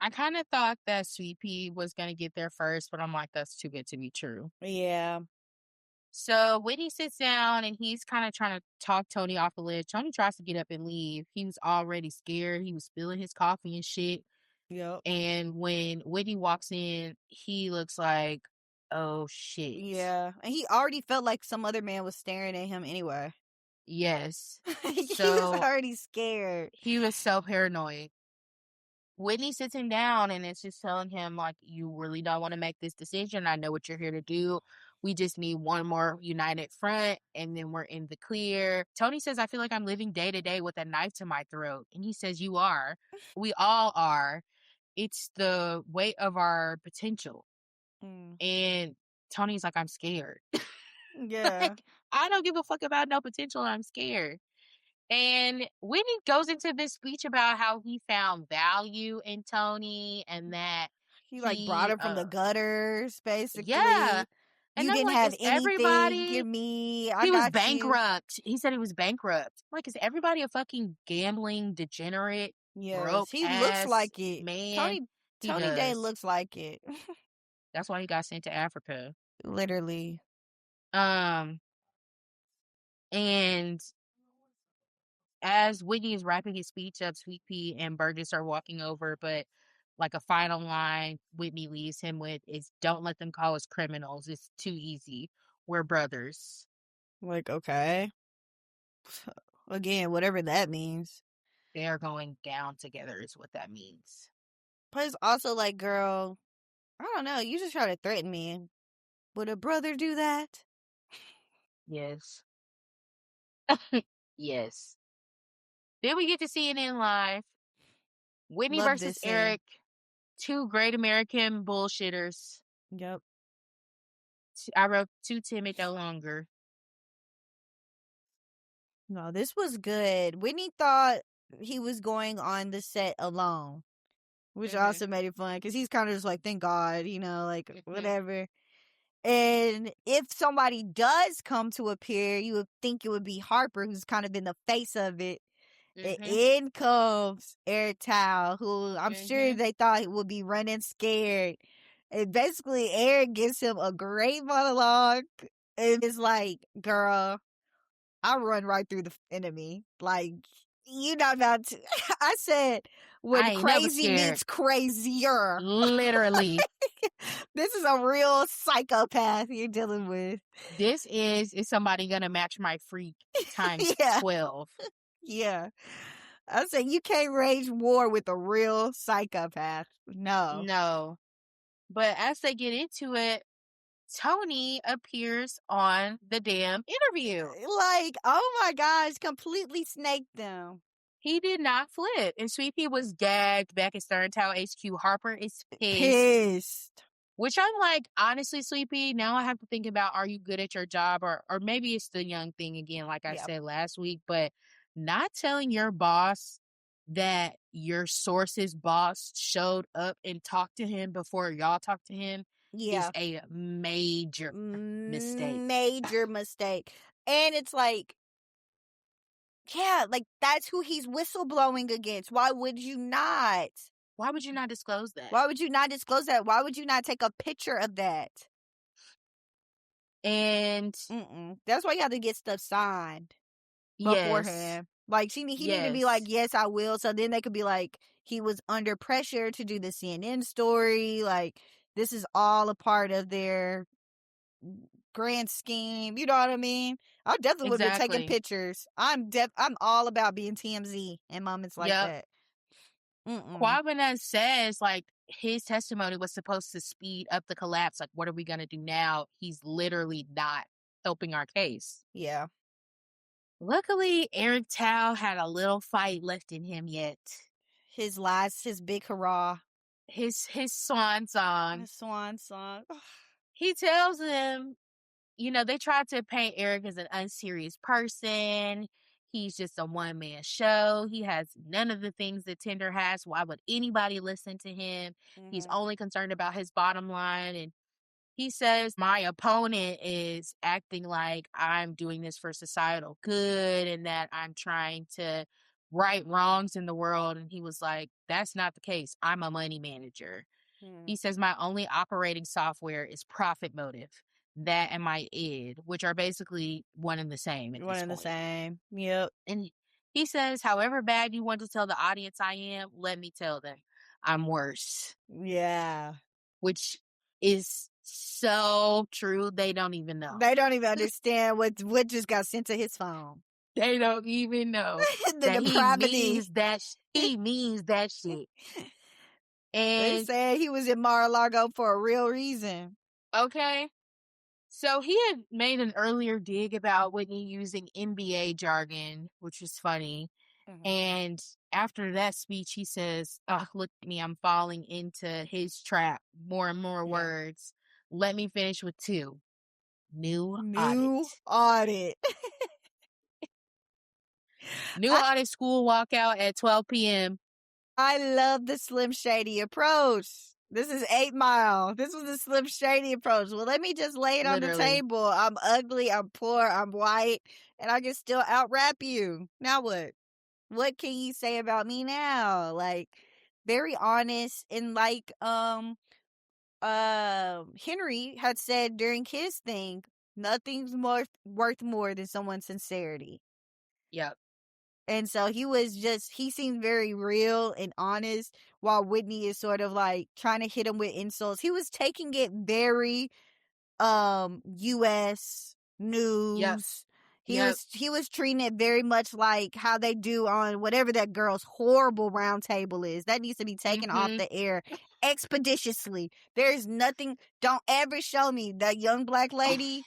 I kind of thought that Sweet Pea was going to get there first, but I'm like, that's too good to be true. Yeah. So Whitney sits down and he's kind of trying to talk Tony off the ledge. Tony tries to get up and leave. He was already scared. He was spilling his coffee and shit. Yep. And when Whitney walks in, he looks like, oh shit. Yeah. And he already felt like some other man was staring at him anyway. Yes. He was So already scared. he was so paranoid. Whitney sits him down and it's just telling him, like, you really don't want to make this decision. I know what you're here to do. We just need one more united front and then we're in the clear. Tony says, I feel like I'm living day to day with a knife to my throat. And he says, you are. We all are. It's the weight of our potential. Mm. And Tony's like, I'm scared. Yeah. Like, I don't give a fuck about no potential. I'm scared. And Whitney goes into this speech about how he found value in Tony and that He like brought he, him from the gutters, yeah. basically. And You I'm didn't like, have is anything. You're everybody, me. I he was got you. bankrupt. He said he was bankrupt. Like, is everybody a fucking gambling, degenerate, Yes, broke he looks ass like it. man? Tony He Tony Day does. looks like it. That's why he got sent to Africa. Literally. Um, and as Whitney is wrapping his speech up, Sweet Pea and Burgess are walking over, but like a final line Whitney leaves him with is, don't let them call us criminals. It's too easy. We're brothers. Like, okay. Again, whatever that means. They are going down together is what that means. But it's also like, girl, I don't know. You just try to threaten me. Would a brother do that? Yes. Yes. Then we get to CNN Live. Whitney Love versus this scene. Eric. Two great American bullshitters. Yep. I wrote too timid no longer. No, this was good. Whitney thought he was going on the set alone, which Mhm. also made it fun because he's kind of just like, thank God, like Mhm. whatever. And if somebody does come to appear, you would think it would be Harper, who's kind of been the face of it. And Mhm. in comes Eric Tao, who I'm sure Mhm. they thought he would be running scared. And basically, Eric gives him a great monologue. And it's like, girl, I run right through the enemy. Like, you not about to. I said, I when ain't never crazy scared. meets crazier. Literally. This is a real psychopath you're dealing with. Is somebody gonna match my freak times Yeah, 12? yeah. I say you can't wage war with a real psychopath. No. No. But as they get into it, Tony appears on the damn interview. Like, oh my gosh, completely snaked them. He did not flip. And Sweetie was gagged back at Stern Tower HQ. Harper is pissed. Pissed. Which I'm like, honestly, Sleepy, now I have to think about, are you good at your job? Or maybe it's the young thing again, like I Yeah. said last week, but not telling your boss that your source's boss showed up and talked to him before y'all talked to him is Yeah. a major mistake. Major mistake. And it's like, yeah, like that's who he's whistleblowing against. Why would you not? Why would you not disclose that? Why would you not disclose that? Why would you not take a picture of that? And That's why you have to get stuff signed yes, beforehand. Like he need to be like, yes, yes, I will. So then they could be like, he was under pressure to do the CNN story. Like this is all a part of their grand scheme. You know what I mean? I definitely would have been taking exactly. pictures. I'm all about being TMZ in moments like Yep. that. Mm-mm. Quabbana says, like, his testimony was supposed to speed up the collapse. Like, what are we going to do now? He's literally not helping our case. Yeah. Luckily, Eric Tao had a little fight left in him yet. His big hurrah. His swan song. His swan song. He tells him, they tried to paint Eric as an unserious person. He's just a one man show. He has none of the things that Tinder has. Why would anybody listen to him? He's Mm-hmm. only concerned about his bottom line. And he says, my opponent is acting like I'm doing this for societal good and that I'm trying to right wrongs in the world. And he was like, that's not the case. I'm a money manager. Mm-hmm. He says, my only operating software is profit motive. That and my id, which are basically one and the same at One this and the point. same. Yep. And he says, however bad you want to tell the audience I am, let me tell them I'm worse, Yeah. which is so true. They don't even know. They don't even understand what just got sent to his phone. They don't even know The that he depravity. means that he means that shit. They And said he was in Mar-a-Lago for a real reason. okay, so he had made an earlier dig about Whitney using NBA jargon, which was funny. Mm-hmm. And after that speech, he says, oh, look at me, I'm falling into his trap. More and more Yeah. words. Let me finish with two. New audit. New audit. New I audit school walkout at 12 p.m. I love the Slim Shady approach. This is 8 Mile. This was the Slim Shady approach. Well, let me just lay it on the Literally. table. I'm ugly, I'm poor, I'm white, and I can still out rap you. Now what? What can you say about me now? Like, very honest, and like Henry had said during his thing, nothing's more worth more than someone's sincerity. Yep. And so he seemed very real and honest, while Whitney is sort of like trying to hit him with insults. He was taking it very US Yep. news. Yep. He was treating it very much like how they do on whatever that girl's horrible round table is. That needs to be taken off Mm-hmm. the air expeditiously. There's nothing, don't ever show me that young black lady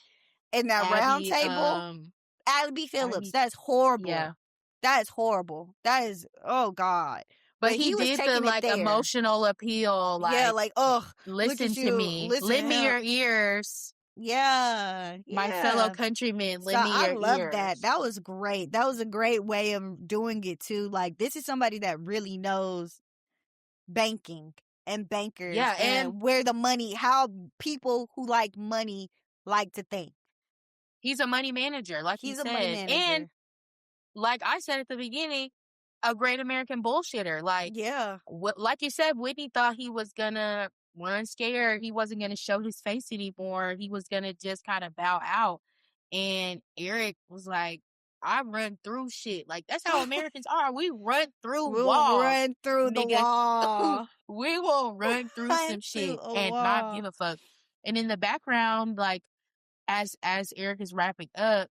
in that round Abby, table. Abby Phillips. Abby, That's horrible. yeah. That is horrible. That is, oh God. But But he he was did the taking it like there. emotional appeal, Yeah, like, like, oh, look listen at to you. me, Listen to lend me him. your ears. Yeah, My fellow yeah. countrymen, So lend me I your love that. ears. That was great. That was a great way of doing it too. Like, this is somebody that really knows banking and bankers Yeah, and and where the money, how people who like money like to think. he's a money manager, like you He's a money said. And manager. like I said at the beginning, a great American bullshitter. Like, Yeah. like you said, Whitney thought he was gonna run scared. He wasn't gonna show his face anymore. He was gonna just kind of bow out. And Eric was like, I run through shit. Like, that's how Americans are. We run through We'll walls, run through the nigga. wall. We will run through Run some through shit a and not wall. give a fuck. And in the background, like, as Eric is wrapping up,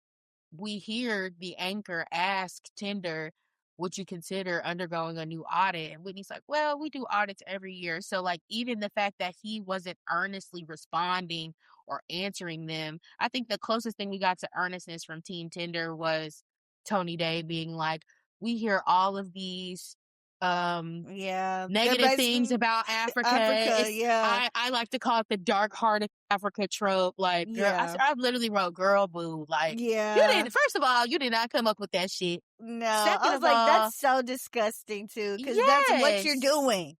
we hear the anchor ask Tinder, would you consider undergoing a new audit? And Whitney's like, well, we do audits every year. So, like, even the fact that he wasn't earnestly responding or answering them, I think the closest thing we got to earnestness from Team Tinder was Tony Day being like, we hear all of these Yeah. negative Everybody's things about Africa. Africa. It's Yeah. I like to call it the dark hearted Africa trope. Like, girl, Yeah. I literally wrote girl boo. Like, you Yeah. didn't, first of all, you did not come up with that shit. No, I Second was of like, all, that's so disgusting too, because that's what you're yes, doing.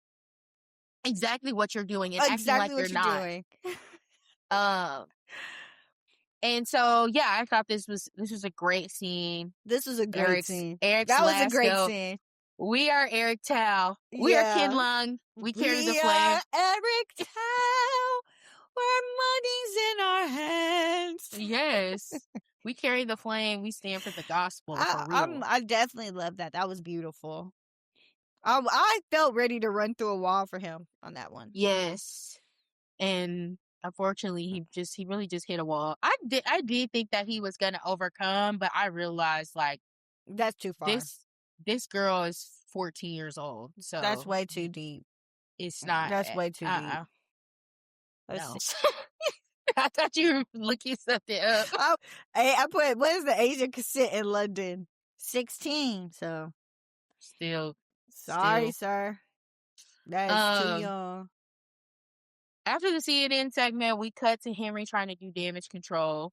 exactly what you're doing and acting like Exactly you're what you're not. doing. Um, and so yeah, I thought this was a great scene. This was a great scene. Eric's That was a last great note. scene. We are Eric Tao. We are Ken Yeah. Lung. We carry the We flame. are Eric Tao. Where money's in our hands. Yes. We carry the flame. We stand for the gospel for real. I definitely love that. That was beautiful. I felt ready to run through a wall for him on that one. Yes. And unfortunately he really just hit a wall. I did think that he was gonna overcome, but I realized like That's too far. this girl is 14 years old. That's So way too deep. it's not That's way too deep. Let's no. see. I thought you were looking something up. I put, what is the age of consent in London? 16. So Still. sorry, sir. That is too Um young. After the CNN segment, we cut to Henry trying to do damage control.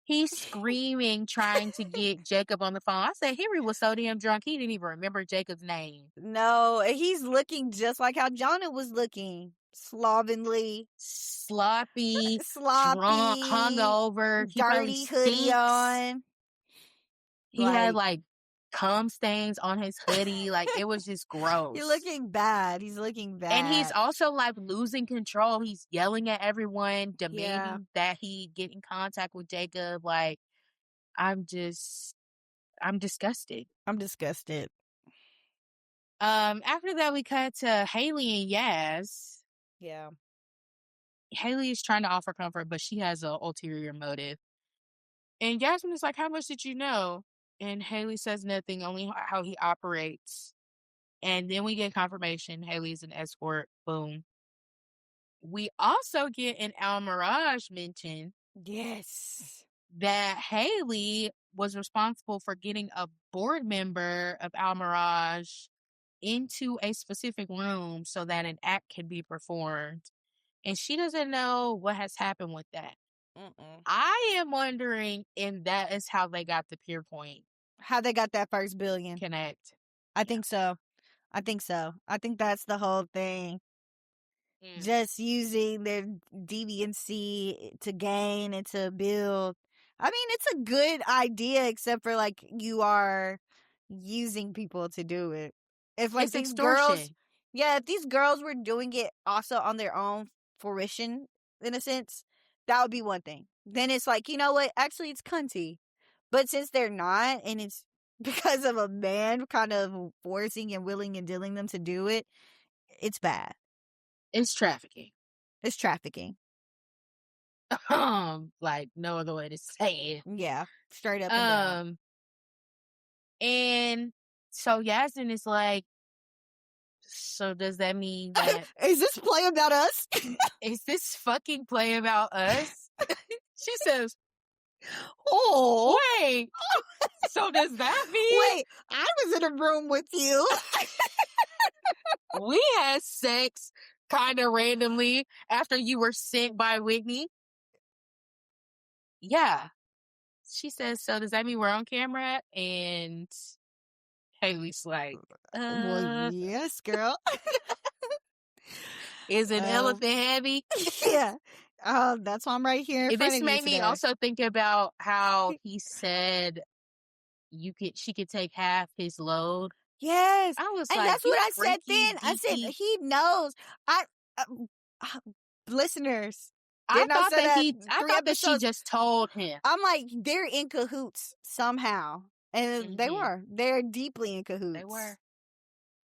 He's screaming, trying to get Jacob on the phone. I said Henry was so damn drunk, he didn't even remember Jacob's name. No, he's looking just like how Jonah was looking. Slovenly, Sloppy, drunk, sloppy, hungover. He probably dirty hoodie stinks. on. He had Like, like cum stains on his hoodie. Like, it was just gross. you're looking bad. He's looking And he's bad. also like losing control. He's yelling at everyone, Yeah. demanding that he get in contact with Jacob. Like, I'm disgusted. I'm disgusted. After that, we cut to Haley and Yaz. Yeah. Haley is trying to offer comfort, but she has an ulterior motive. And Yasmin is like, how much did you know? And Haley says nothing, only how he operates. And then we get confirmation Haley's an escort. Boom. We also get an Al Mirage mention Yes. that Haley was responsible for getting a board member of Al Mirage into a specific room so that an act can be performed. And she doesn't know what has happened with that. I am wondering if that is how they got the Pierpoint How they got that first billion. Connect. I think so. I think so. I think that's the whole thing. Just using their deviancy to gain and to build. I mean, it's a good idea, except for like you are using people to do it. If like It's these extortion. girls, yeah, if these girls were doing it also on their own fruition, in a sense, that would be one thing. Then it's like, you know what? Actually, it's cunty. But since they're not, and it's because of a man kind of forcing and willing and dealing them to do it, it's bad. It's trafficking. It's trafficking. Like no other way to say it. Yeah, straight up and down. And so Yasmin is like, so does that mean that Is this play about us? is this fucking play about us? She says, Oh, wait, so does that mean wait, I was in a room with you. we had sex kind of randomly after you were sent by Whitney? Yeah. She says, "So does that mean we're on camera?" And Haley's like, Well, yes, girl. is an Um, elephant heavy?" yeah. That's why I'm right here in And front this of you made me today. also think about how he said she could take half his load. Yes, I was and like, that's "You what I said freaky then. I said, geeky." "He knows." I uh, uh, listeners, I didn't I thought say that that he I 3 thought that she episodes? just told him. I'm like, they're in cahoots somehow, and they Mhm. were. They're deeply in They cahoots. were.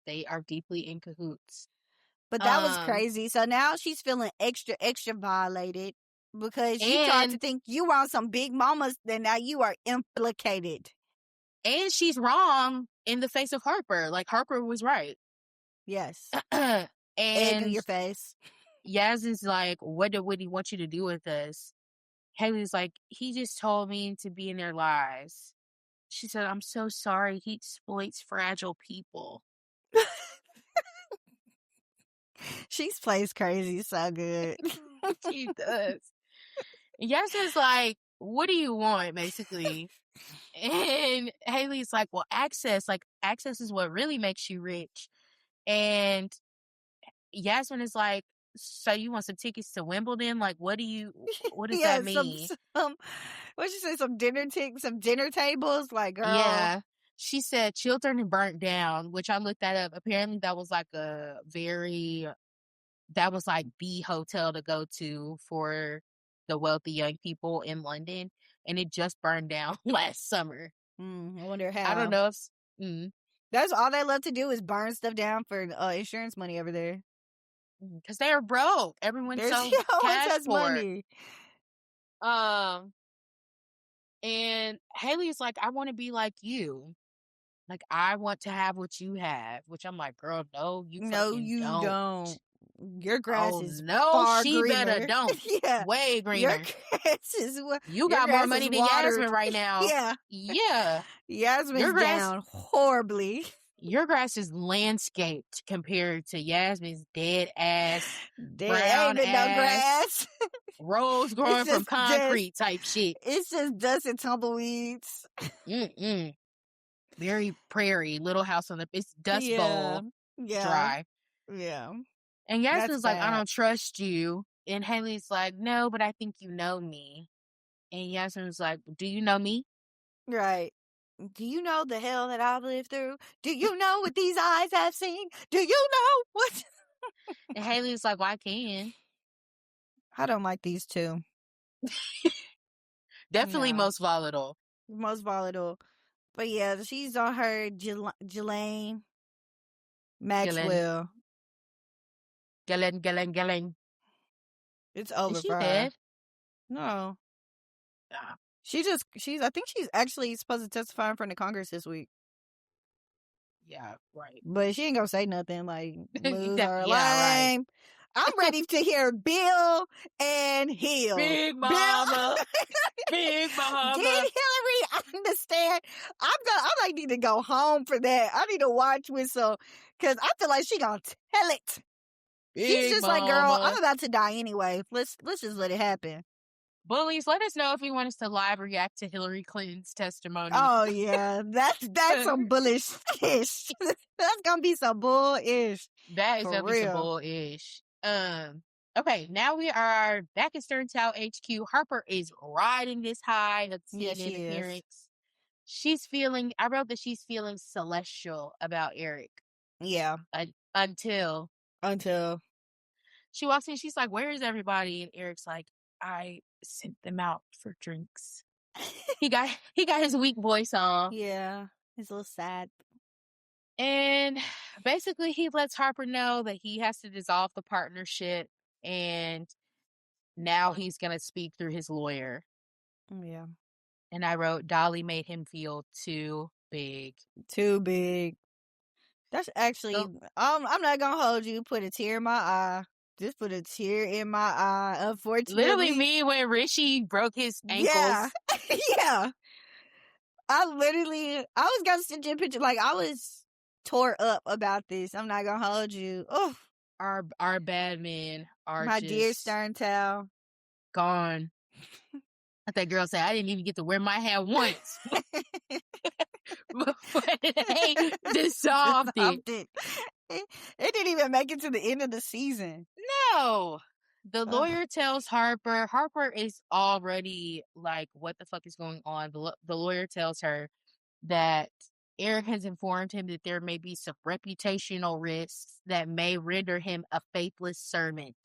They are deeply in cahoots. But that was Um, crazy. So now she's feeling extra, extra violated because you tried to and think you were on some big mamas, then now you are implicated. and she's wrong in the face of Harper. Like Harper was right. Yes. Egg in And your face. Yaz is like, what would he want you to do with us? Haley's like, he just told me to be in their lives. She said, I'm so sorry. He exploits fragile people. She plays crazy so good. She does. And Yasmin's like, what do you want, basically? And Haley's like, well, access. Like, access is what really makes you rich. And Yasmin is like, so you want some tickets to Wimbledon? Like, what does Yeah, that mean? what'd you say? Some dinner tables? Like, girl. Yeah. She said children and burnt down, which I looked that up. Apparently that was like that was like the hotel to go to for the wealthy young people in London. And it just burned down last summer. I wonder I don't how. know if, mm, That's all they love to do is burn stuff down for insurance money over there. because they are broke. Everyone's There's so no one cash has poor. money. Um, and Haley's like, I want to be like you. Like, I want to have what you have, which I'm like, girl, no, you No, fucking you don't. don't. Your grass Oh, is no, far she better greener. don't. Yeah. Way Your greener. grass is You your got more grass is money than Yasmin watered. right now. Yeah. Yeah. Yasmin's Your grass, down horribly. your grass is landscaped compared to Yasmin's dead ass, There ain't brown been no ass, grass. rose It's growing from just dust. concrete type shit. It's just dust and tumbleweeds. Mm-mm. Very prairie, little house on the, it's Dust Yeah. Bowl Yeah. dry. Yeah. And That's Yasmin's like, I bad. don't trust you. And Haley's like, no, but I think you know me. And Yasmin's like, do you know me? Right. Do you know the hell that I've lived through? Do you know what these eyes have seen? Do you know what? And Haley's like, well, I can. I don't like these two. Definitely No. most volatile. Most volatile. But yeah, she's on her Jelaine Galen, Maxwell. Galen. It's Is over she for her. dead? No. Ah, I think she's actually supposed to testify in front of Congress this week. yeah, right. But she ain't gonna say nothing like lose her Yeah, right. lame. I'm ready to hear Bill and Hill. Big Bill mama. Big did mama. Hillary understand? I like need to go home for that. I need to watch with some because I feel like she gonna tell it. She's Big just like, girl, I'm mama. about to die anyway. Let's just let it happen. Bullies, let us know if you want us to live react to Hillary Clinton's testimony. Oh yeah, that's some bullish ish. That's gonna be some bullish That is for gonna be some real. bullish. Okay, now we are back at Stern Town HQ. Harper is riding this high of Yeah, CNN she is. appearance. I wrote that she's feeling celestial about Eric. Yeah, Until until she walks in, she's like, where is everybody? And Eric's like, I sent them out for drinks. He got his weak voice on. yeah, it's a little sad. And basically he lets Harper know that he has to dissolve the partnership, and now he's going to speak through his lawyer. Yeah, And I wrote, Dolly made him feel too big. too big. That's actually So, I'm not gonna hold you. Put a tear in my eye. Just put a tear in my eye. literally Unfortunately, me when Rishi broke his yeah, ankles. yeah. I was gonna send you a picture. Like I was tore up about this. I'm not gonna hold you. Oh, Our bad men are my dear just Stern Towel. gone. That girl said, I didn't even get to wear my hat once before they dissolved it. Dissolved it. It didn't even make it to the end of the season. No. The Ugh. lawyer tells Harper. Harper is already like, what the fuck is going on? The lawyer tells her that Eric has informed him that there may be some reputational risks that may render him a faithless servant.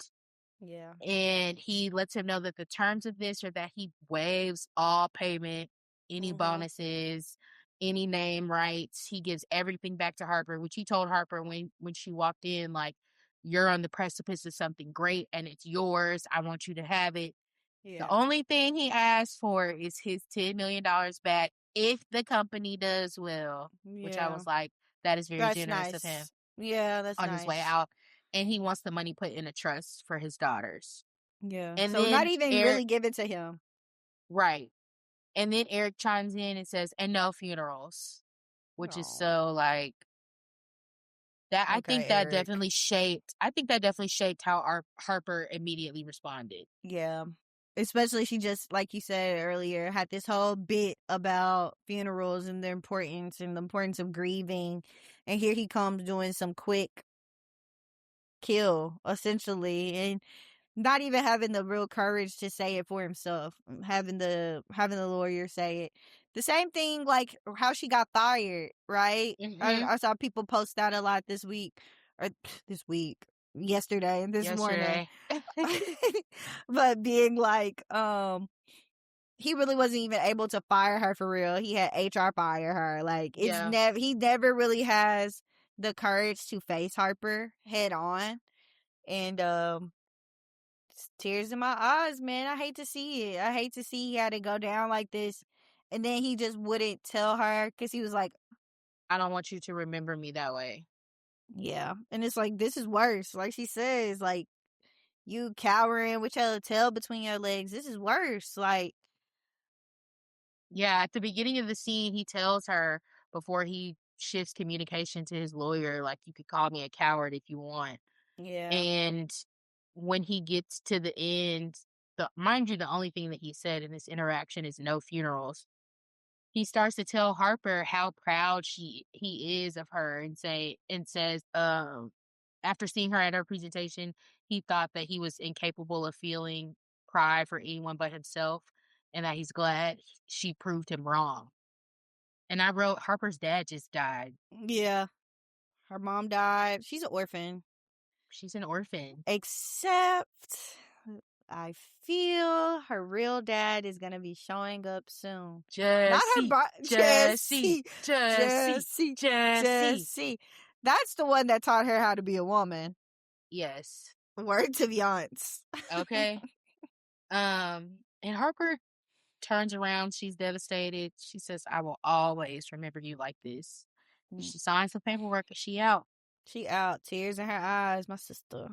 Yeah. And he lets him know that the terms of this are that he waives all payment, any Mhm. bonuses, any name rights. He gives everything back to Harper, which he told Harper when she walked in, like, you're on the precipice of something great and it's yours. I want you to have it. The Yeah. only thing he asked for is his $10 million back if the company does well, which I Yeah. was like, that is very That's generous of him nice. Yeah, that's on his way nice. out. And he wants the money put in a trust for his daughters. Yeah. And So not then even really Eric, give it to him. right. And then Eric chimes in and says, and no funerals, which is Oh. so like that. Okay, Eric. I think that definitely shaped how our Harper immediately responded. Yeah. Especially she just, like you said earlier, had this whole bit about funerals and the importance of grieving. And here he comes doing some quick kill, essentially, and not even having the real courage to say it for himself. Having the lawyer say it. The same thing like how she got fired, right? Mm-hmm. I saw people post that a lot this week or this week, yesterday and this morning. Yesterday. But being like, he really wasn't even able to fire her for real. He had HR fire her. Like Yeah. he never really has the courage to face Harper head on. And tears in my eyes, man. I hate to see it. I hate to see he had to go down like this. And then he just wouldn't tell her because he was like, I don't want you to remember me that way. yeah. And it's like, this is worse. Like she says, like, you cowering with your tail between your legs. This is worse. Like, Yeah, at the beginning of the scene, he tells her before he shifts communication to his lawyer, like, you could call me a coward if you want. yeah. And when he gets to the end, mind you, the only thing that he said in this interaction is no funerals. He starts to tell Harper how proud he is of her and says, after seeing her at her presentation, he thought that he was incapable of feeling pride for anyone but himself, and that he's glad she proved him wrong. And I wrote, Harper's dad just died. Yeah. Her mom died. She's an orphan. She's an orphan. Except I feel her real dad is gonna be showing up soon. Not her Jesse, Jesse, Jesse. Jesse, Jesse. Jesse. Jesse. That's the one that taught her how to be a woman. Yes. Word to Beyonce. Okay. And Harper turns around. She's devastated. She says, I will always remember you like this. She signs the paperwork and she out. She out, tears in her eyes, my sister.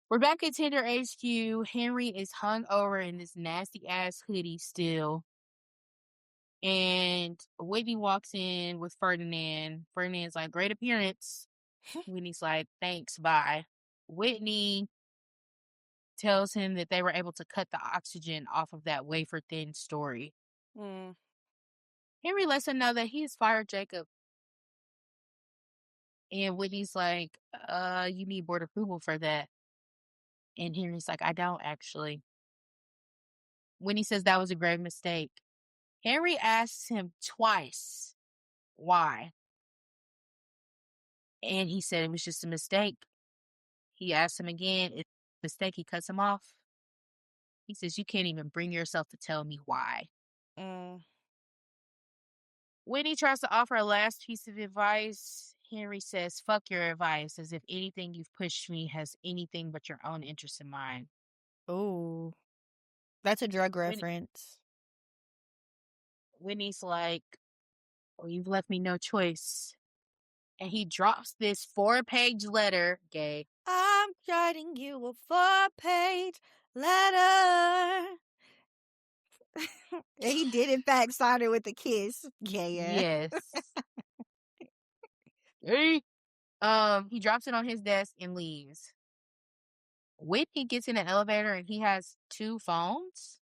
We're back at Tender HQ. Henry is hung over in this nasty ass hoodie still. And Whitney walks in with Ferdinand. Ferdinand's like, great appearance. Whitney's like, thanks, bye. Whitney tells him that they were able to cut the oxygen off of that wafer thin story. Mm. Henry lets him know that he has fired Jacob. And Whitney's like, you need board approval for that. And Henry's like, I don't actually. Whitney says that was a grave mistake. Henry asks him twice why. And he said it was just a mistake. He asks him again, it's a mistake. He cuts him off. He says, you can't even bring yourself to tell me why. Mm. Whitney tries to offer a last piece of advice. Henry says, fuck your advice, as if anything you've pushed me has anything but your own interest in mind. Ooh. That's a drug Whitney, reference. Whitney's like, oh, you've left me no choice. And he drops this 4-page letter, gay. I'm writing you a 4-page letter. And he did, in fact, sign it with a kiss. Yeah. Yes. Hey. He drops it on his desk and leaves. Whitney gets in the elevator and he has 2 phones.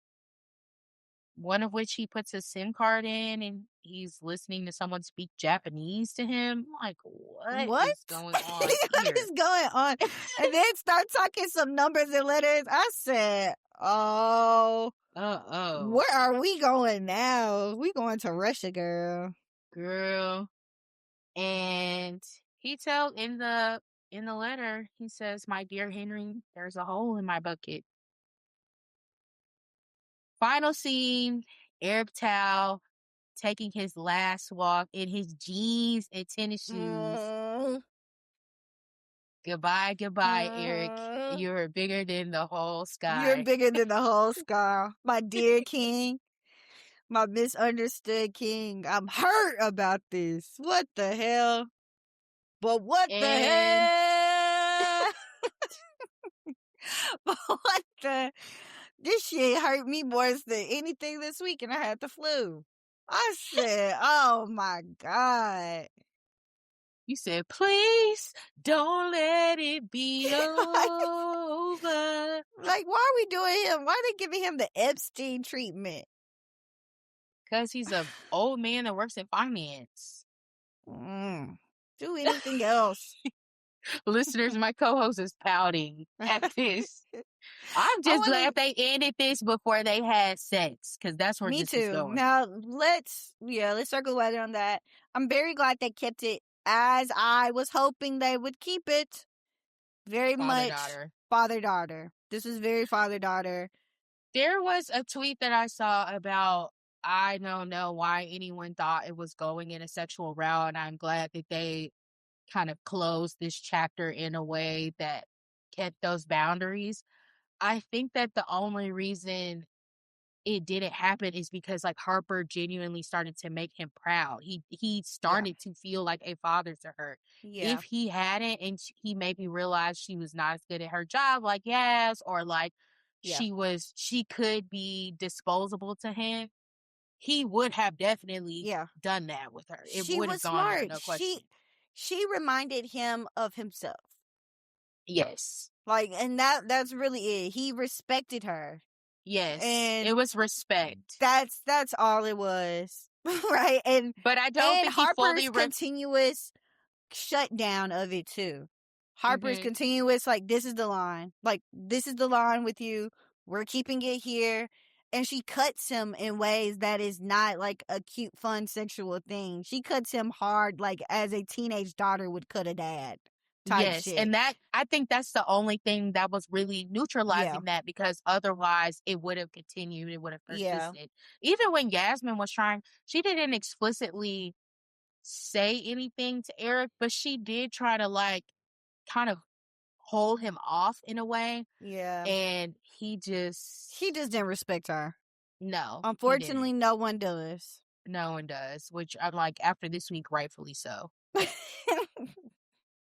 one of which he puts a SIM card in and he's listening to someone speak Japanese to him. I'm like, what What? is going on What here? is going on? And then start talking some numbers and letters. I said, oh, Oh, where are we going now? We going to Russia, girl. girl. And he tells in the letter, he says, "My dear Henry, there's a hole in my bucket." Final scene, Eric Towel taking his last walk in his jeans and tennis shoes. Mm, Goodbye, goodbye, Eric. mm. You're bigger than the whole You're sky. bigger than the whole sky. My dear king, my misunderstood king. I'm hurt about this. What the hell? But what the And hell? But what the? This shit hurt me more than anything this week, and I had the flu. I said, oh my God. you said, please don't let it be over. Like, why are we doing him? Why are they giving him the Epstein treatment? Because he's a old man that works in finance. Do anything else. Listeners, my co-host is pouting at this. I'm I just want glad to. they ended this before they had sex, because that's where Me this was too. going. Now let's circle back on that. I'm very glad they kept it as I was hoping they would keep it. Very Father much daughter. father daughter. This is very father daughter. There was a tweet that I saw about, I don't know why anyone thought it was going in a sexual route, and I'm glad that they kind of closed this chapter in a way that kept those boundaries. I think that the only reason it didn't happen is because like Harper genuinely started to make him proud. He Yeah. started to feel like a father to her. Yeah. If he hadn't and he maybe realized she was not as good at her job, like yes, or like Yeah. she could be disposable to him, he would have definitely Yeah. done that with her. It She would have was gone there, smart. no question. She reminded him of himself. Yes. Like, and that's really it. He respected her. Yes. And It was respect. that's all it was. Right? But I don't And think he Harper's fully continuous shutdown of it too. Harper's Mhm. continuous, like, this is the line. Like, this is the line with you. We're keeping it here. And she cuts him in ways that is not like a cute, fun, sexual thing. She cuts him hard, like as a teenage daughter would cut a dad type Yes, shit. and that I think that's the only thing that was really Yeah. neutralizing that, because otherwise it would have continued, it would have Yeah. persisted. Even when Yasmin was trying, she didn't explicitly say anything to Eric, but she did try to like kind of hold him off in a way, Yeah. and He just didn't respect her. no, he didn't. Unfortunately, no one does. No one does, which I'm like after this week, rightfully so.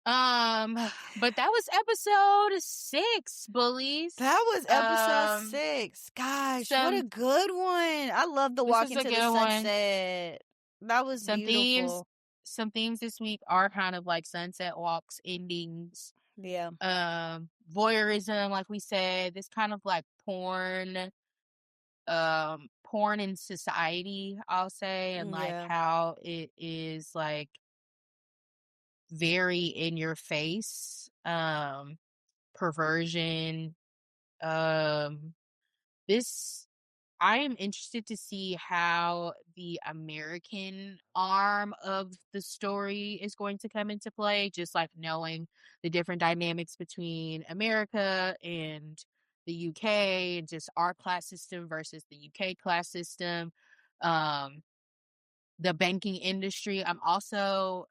But that was episode 6, bullies. That was episode 6. Gosh, what a Some good one. I love the This walk was a into the good one. sunset. That was Some themes, beautiful. some themes this week are kind of like sunset walks, endings, Yeah. voyeurism, like we said, this kind of like porn in society, I'll say, and like Yeah. how it is like very in your face, perversion, um, this I am interested to see how the American arm of the story is going to come into play, just like knowing the different dynamics between America and the UK and just our class system versus the UK class system. Um, the banking industry. I'm also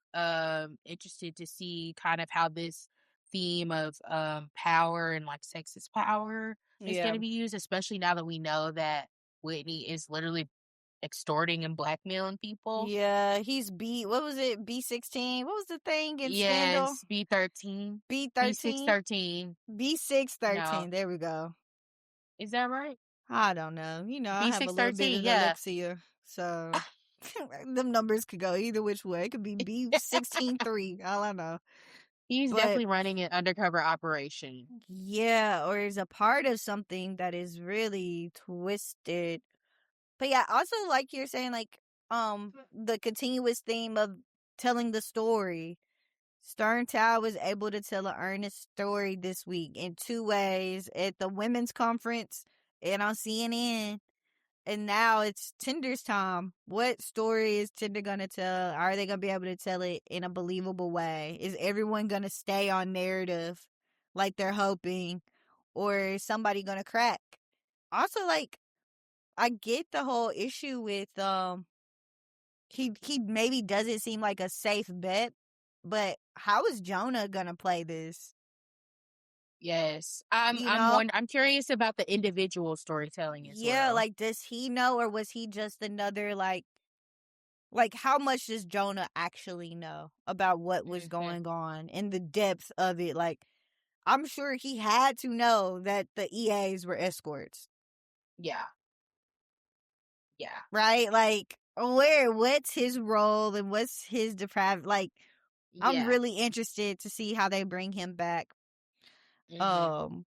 interested to see kind of how this theme of power and like sexist power is going Yeah. to be used, especially now that we know that Whitney is literally extorting and blackmailing people. Yeah. He's what was it? B16? What was the thing in Scandal? Yes, B13, B13? B613. No, B613. There we go. is that right? I don't know. I have a little bit B613, of yeah. dyslexia. So them numbers could go either which way. It could be B16-3. All I know. He's But definitely running an undercover operation. yeah, or is a part of something that is really twisted. But yeah, also like you're saying, like the continuous theme of telling the story. Stern Tower was able to tell an earnest story this week in two ways at the women's conference and on CNN. And now it's Tinder's time. What story is Tinder going to tell? Are they going to be able to tell it in a believable way? Is everyone going to stay on narrative like they're hoping? Or is somebody going to crack? Also, like, I get the whole issue with he maybe doesn't seem like a safe bet, but how is Jonah gonna play this? Yes. You know? I'm curious about the individual storytelling as Yeah, well. like does he know or was he just another like how much does Jonah actually know about what was Mhm. going on and the depth of it? Like I'm sure he had to know that the EAs were escorts, Yeah. Yeah. right? Like what's his role and what's his depraved like I'm Yeah. really interested to see how they bring him back. Mhm. Um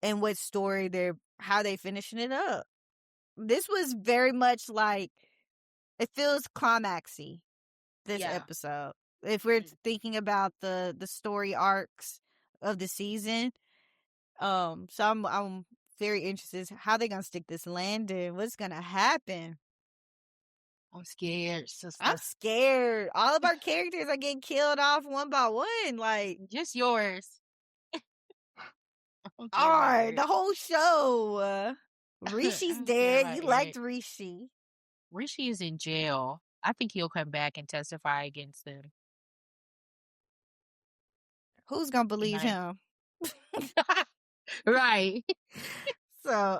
and what story they're how they finishing it up. This was very much like it feels climaxy, this Yeah. episode. If we're Mm. thinking about the story arcs of the season. So I'm very interested how they gonna stick this landing. What's gonna happen? I'm scared, I'm sister. scared. All of our characters are getting killed off one by one. Like, Just yours. I'm alright, scared. the whole show. Rishi's I'm scared dead. about You Eric. liked Rishi. Rishi is in jail. I think he'll come back and testify against them. Who's gonna And believe I him? right. So,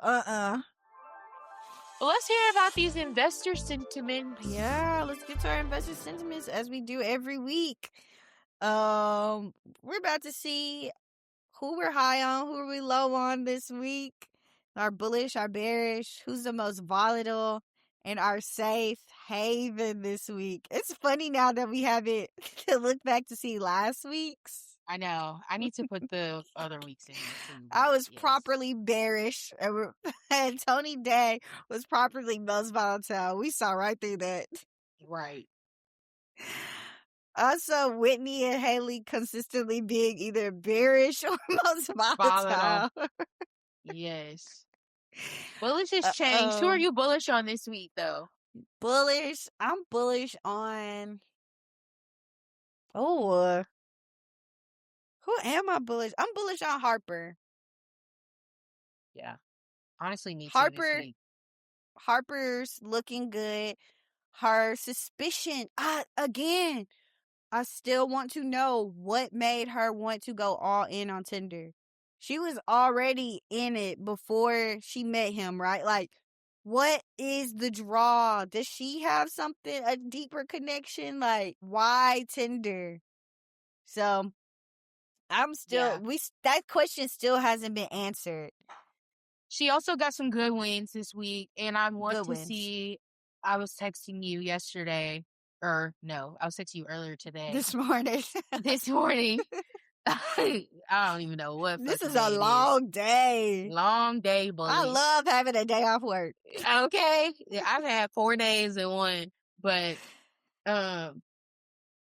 Well, let's hear about these investor sentiments. yeah, let's get to our investor sentiments as we do every week. We're about to see who we're high on, who are we low on this week. Our bullish, our bearish, who's the most volatile, and our safe haven this week. It's funny now that we have it to look back to see last week's. I know. I need to put the other weeks in here too, I but was yes. properly bearish, and Tony Day was properly most volatile. We saw right through that. Right. Also, Whitney and Haley consistently being either bearish or most Volatile. volatile. Yes. Bullish has Uh, changed. Who are um, you bullish on this week though? bullish. I'm bullish on. Oh, who am I bullish? I'm bullish on Harper. Yeah. Honestly, me too this Harper. week. Harper's looking good. Her suspicion. Again. I still want to know what made her want to go all in on Tinder. She was already in it before she met him, right? Like, what is the draw? Does she have something, a deeper connection? Like, why Tinder? So, I'm still, Yeah. that question still hasn't been answered. She also got some good wins this week, and I want Good to wins see. I was texting you yesterday, or no, I was texting you earlier today. this morning. This morning, I don't even know what This fucking is a day it is. long day. Long day, I bullies. love having a day off work. Okay, yeah, I've had 4 days in one, but um,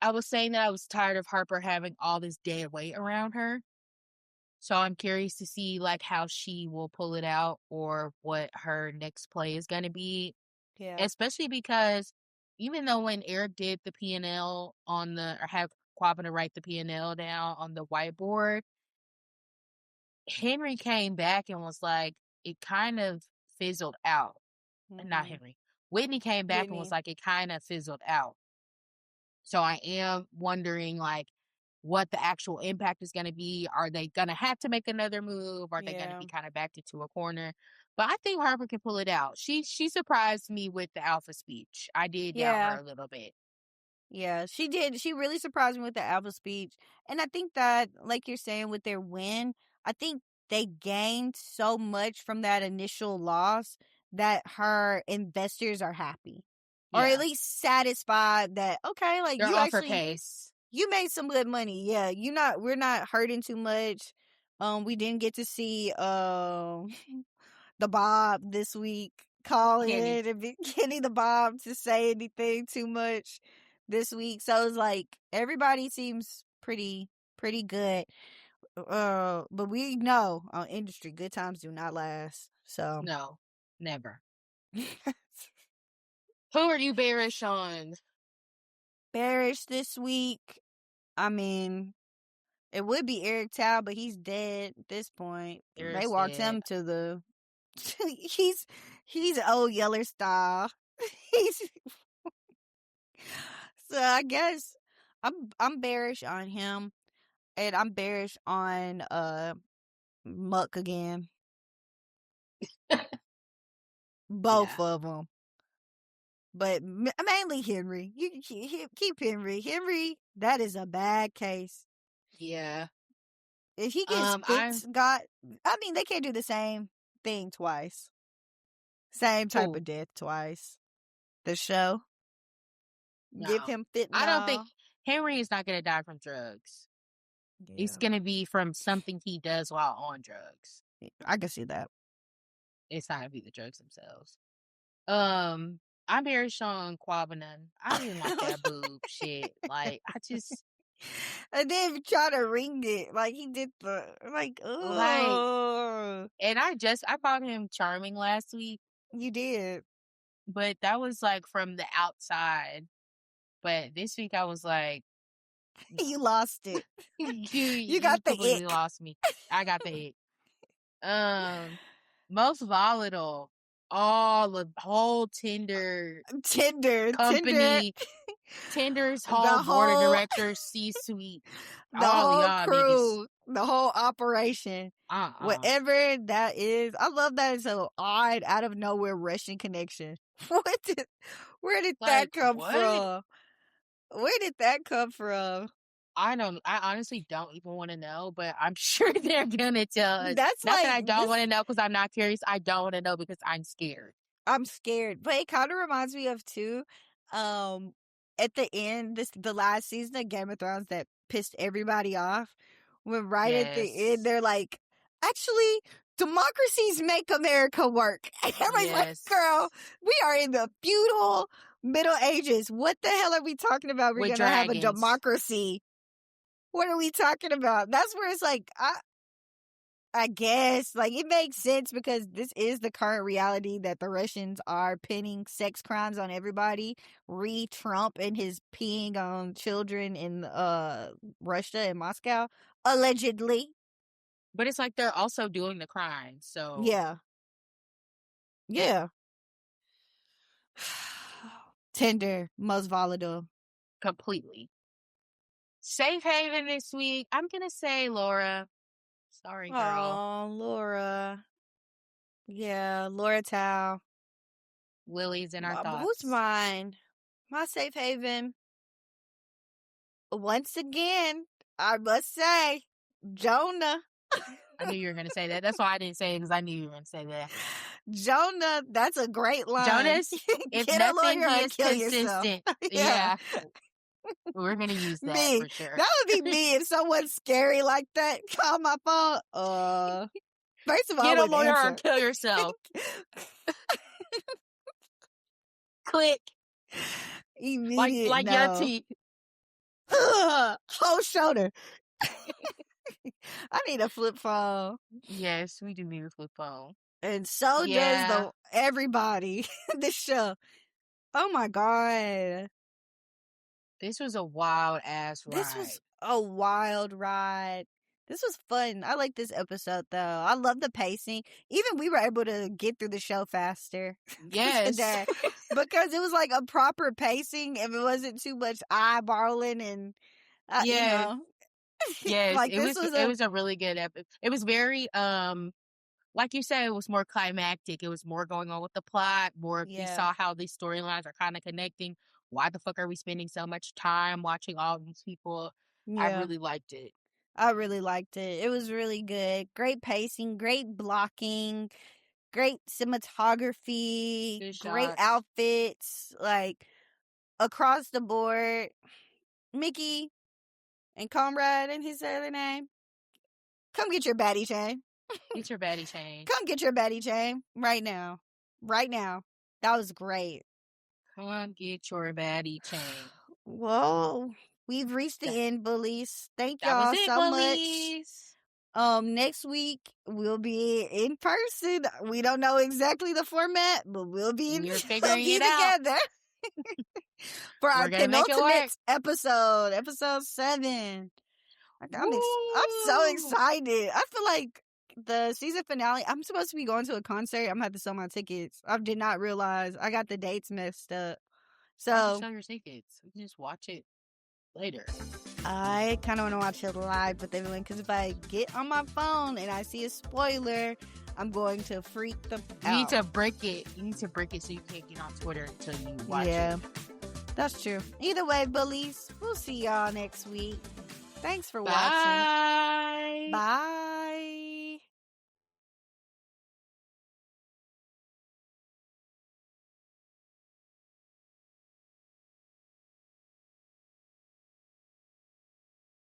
I was saying that I was tired of Harper having all this dead weight around her. So I'm curious to see like how she will pull it out or what her next play is going to be, Yeah. especially because even though when Eric did the P&L on the or have Quabba to write the P&L down on the whiteboard, Henry came back and was like it kind of fizzled out. Not Mm-hmm. Henry. Whitney came back and was Whitney. like it kind of fizzled out. So I am wondering like what the actual impact is going to be. Are they going to have to make another move? Are they going to Yeah. be kind of backed into a corner? But I think Harper can pull it out. She surprised me with the alpha speech. I did doubt her Yeah. a little bit. Yeah. She did. She really surprised me with the alpha speech. And I think that, like you're saying, with their win, I think they gained so much from that initial loss that her investors are happy. Or at Yeah, least satisfied that, okay, like they're you off her actually pace. you made some good money. Yeah. We're not hurting too much. We didn't get to see the Bob this week. call Kenny. in and be Kenny the Bomb to say anything too much this week. So it's like everybody seems pretty good. But we know on industry, good times do not last. So No, never. Who are you bearish on? bearish this week. I mean, it would be Eric Tao, but he's dead at this point. They Eric's walked dead. him to the. he's old Yeller style. he's so I guess I'm bearish on him, and I'm bearish on Muck again. Both Yeah. of them. But mainly Henry. You can keep Henry. Henry, that is a bad case. Yeah. If he gets I I mean, they can't do the same thing twice. Same type who? of death twice. The show. Give No. him I don't think fentanyl. Henry is not gonna die from drugs. It's Yeah. gonna be from something he does while on drugs. I can see that. It's not gonna be the drugs themselves. I'm very Sean Quabanon. I didn't like that boob shit. Like, I just And then try to ring it. Like he did the like, oh, and I found him charming last week, you did. but that was like from the outside. But this week I was like, no, You lost it. You you got the completely ick. lost me. I got the ick. Most volatile. All the whole Tinder. company, Tinder's whole The board of whole directors, C-suite, the all whole y'all niggas. crew, the whole operation. Uh-uh. Whatever that is. I love that it's a odd out of nowhere Russian connection. Where did that Like, come what? from? Where did that come from? I honestly don't even want to know, but I'm sure they're gonna tell us. That's Not that like I don't this. want to know because I'm not curious. I don't want to know because I'm scared. I'm scared, but it kind of reminds me of too. At the end, the last season of Game of Thrones that pissed everybody off. When right at the end, Yes. they're like, "Actually, democracies make America work." And everybody's like, Yes. "Girl, we are in the feudal Middle Ages. What the hell are we talking about? We're With gonna have a dragons. democracy. What are we talking about?" That's where it's like, I guess like it makes sense because this is the current reality that the Russians are pinning sex crimes on everybody. Re Trump and his peeing on children in Russia and Moscow, allegedly. But it's like they're also doing the crime. So Yeah. Yeah. Tender, most volatile. completely. Safe haven this week. I'm gonna say Laura. Sorry, girl. Oh, Laura. Yeah, Laura Tao. Willie's in our Who's thoughts. mine? My safe haven. Once again, I must say, Jonah. I knew you were gonna say that. That's why I didn't say it because I knew you were gonna say that. Jonah, that's a great line. Jonas, if Get a nothing, lawyer he or is kill yourself. consistent. Yeah. Yeah. We're gonna use that Me. for sure. That would be me if someone scary like that call my phone. First of all, I Get a wouldn't lawyer or answer. kill yourself. Click. Immediate Like your no. teeth. Whole shoulder. I need a flip phone. Yes, we do need a flip phone. And so Yeah. does everybody. This show. Oh my god. This was a wild ass ride. This was a wild ride. This was fun. I like this episode though. I love the pacing. Even we were able to get through the show faster Yes. today because it was like a proper pacing and it wasn't too much eyeballing and you Yeah. know. Yes. Like It this was a really good episode. It was very like you said, it was more climactic. It was more going on with the plot. More we Yeah. saw how these storylines are kind of connecting. Why the fuck are we spending so much time watching all these people? I Yeah. really liked it. I really liked it. It was really good. Great pacing, great blocking, great cinematography, Good great shots. outfits, like across the board. Mickey and Comrade and his other name. Come get your baddie chain. Get your baddie chain. Come get your baddie chain right now. right now. That was great. Come get your baddie chain. Well, we've reached That, the end, bullies. Thank that was y'all it, so much. bullies. Next week we'll be in person. We don't know exactly the format, but we'll be We're we'll figuring be it out. together for our We're gonna make it work. penultimate episode 7. I'm so Woo! excited. I feel like the season finale. I'm supposed to be going to a concert. I'm gonna have to sell my tickets. I did not realize I got the dates messed up. Why'd you So sell your tickets? We can just watch it later. I kind of want to watch it live with everyone because if I get on my phone and I see a spoiler, I'm going to freak the You need out. to break it. You need to break it so you can't get on Twitter until you watch it. That's true. Either way, bullies, we'll see y'all next week. Thanks for watching. Bye. Bye.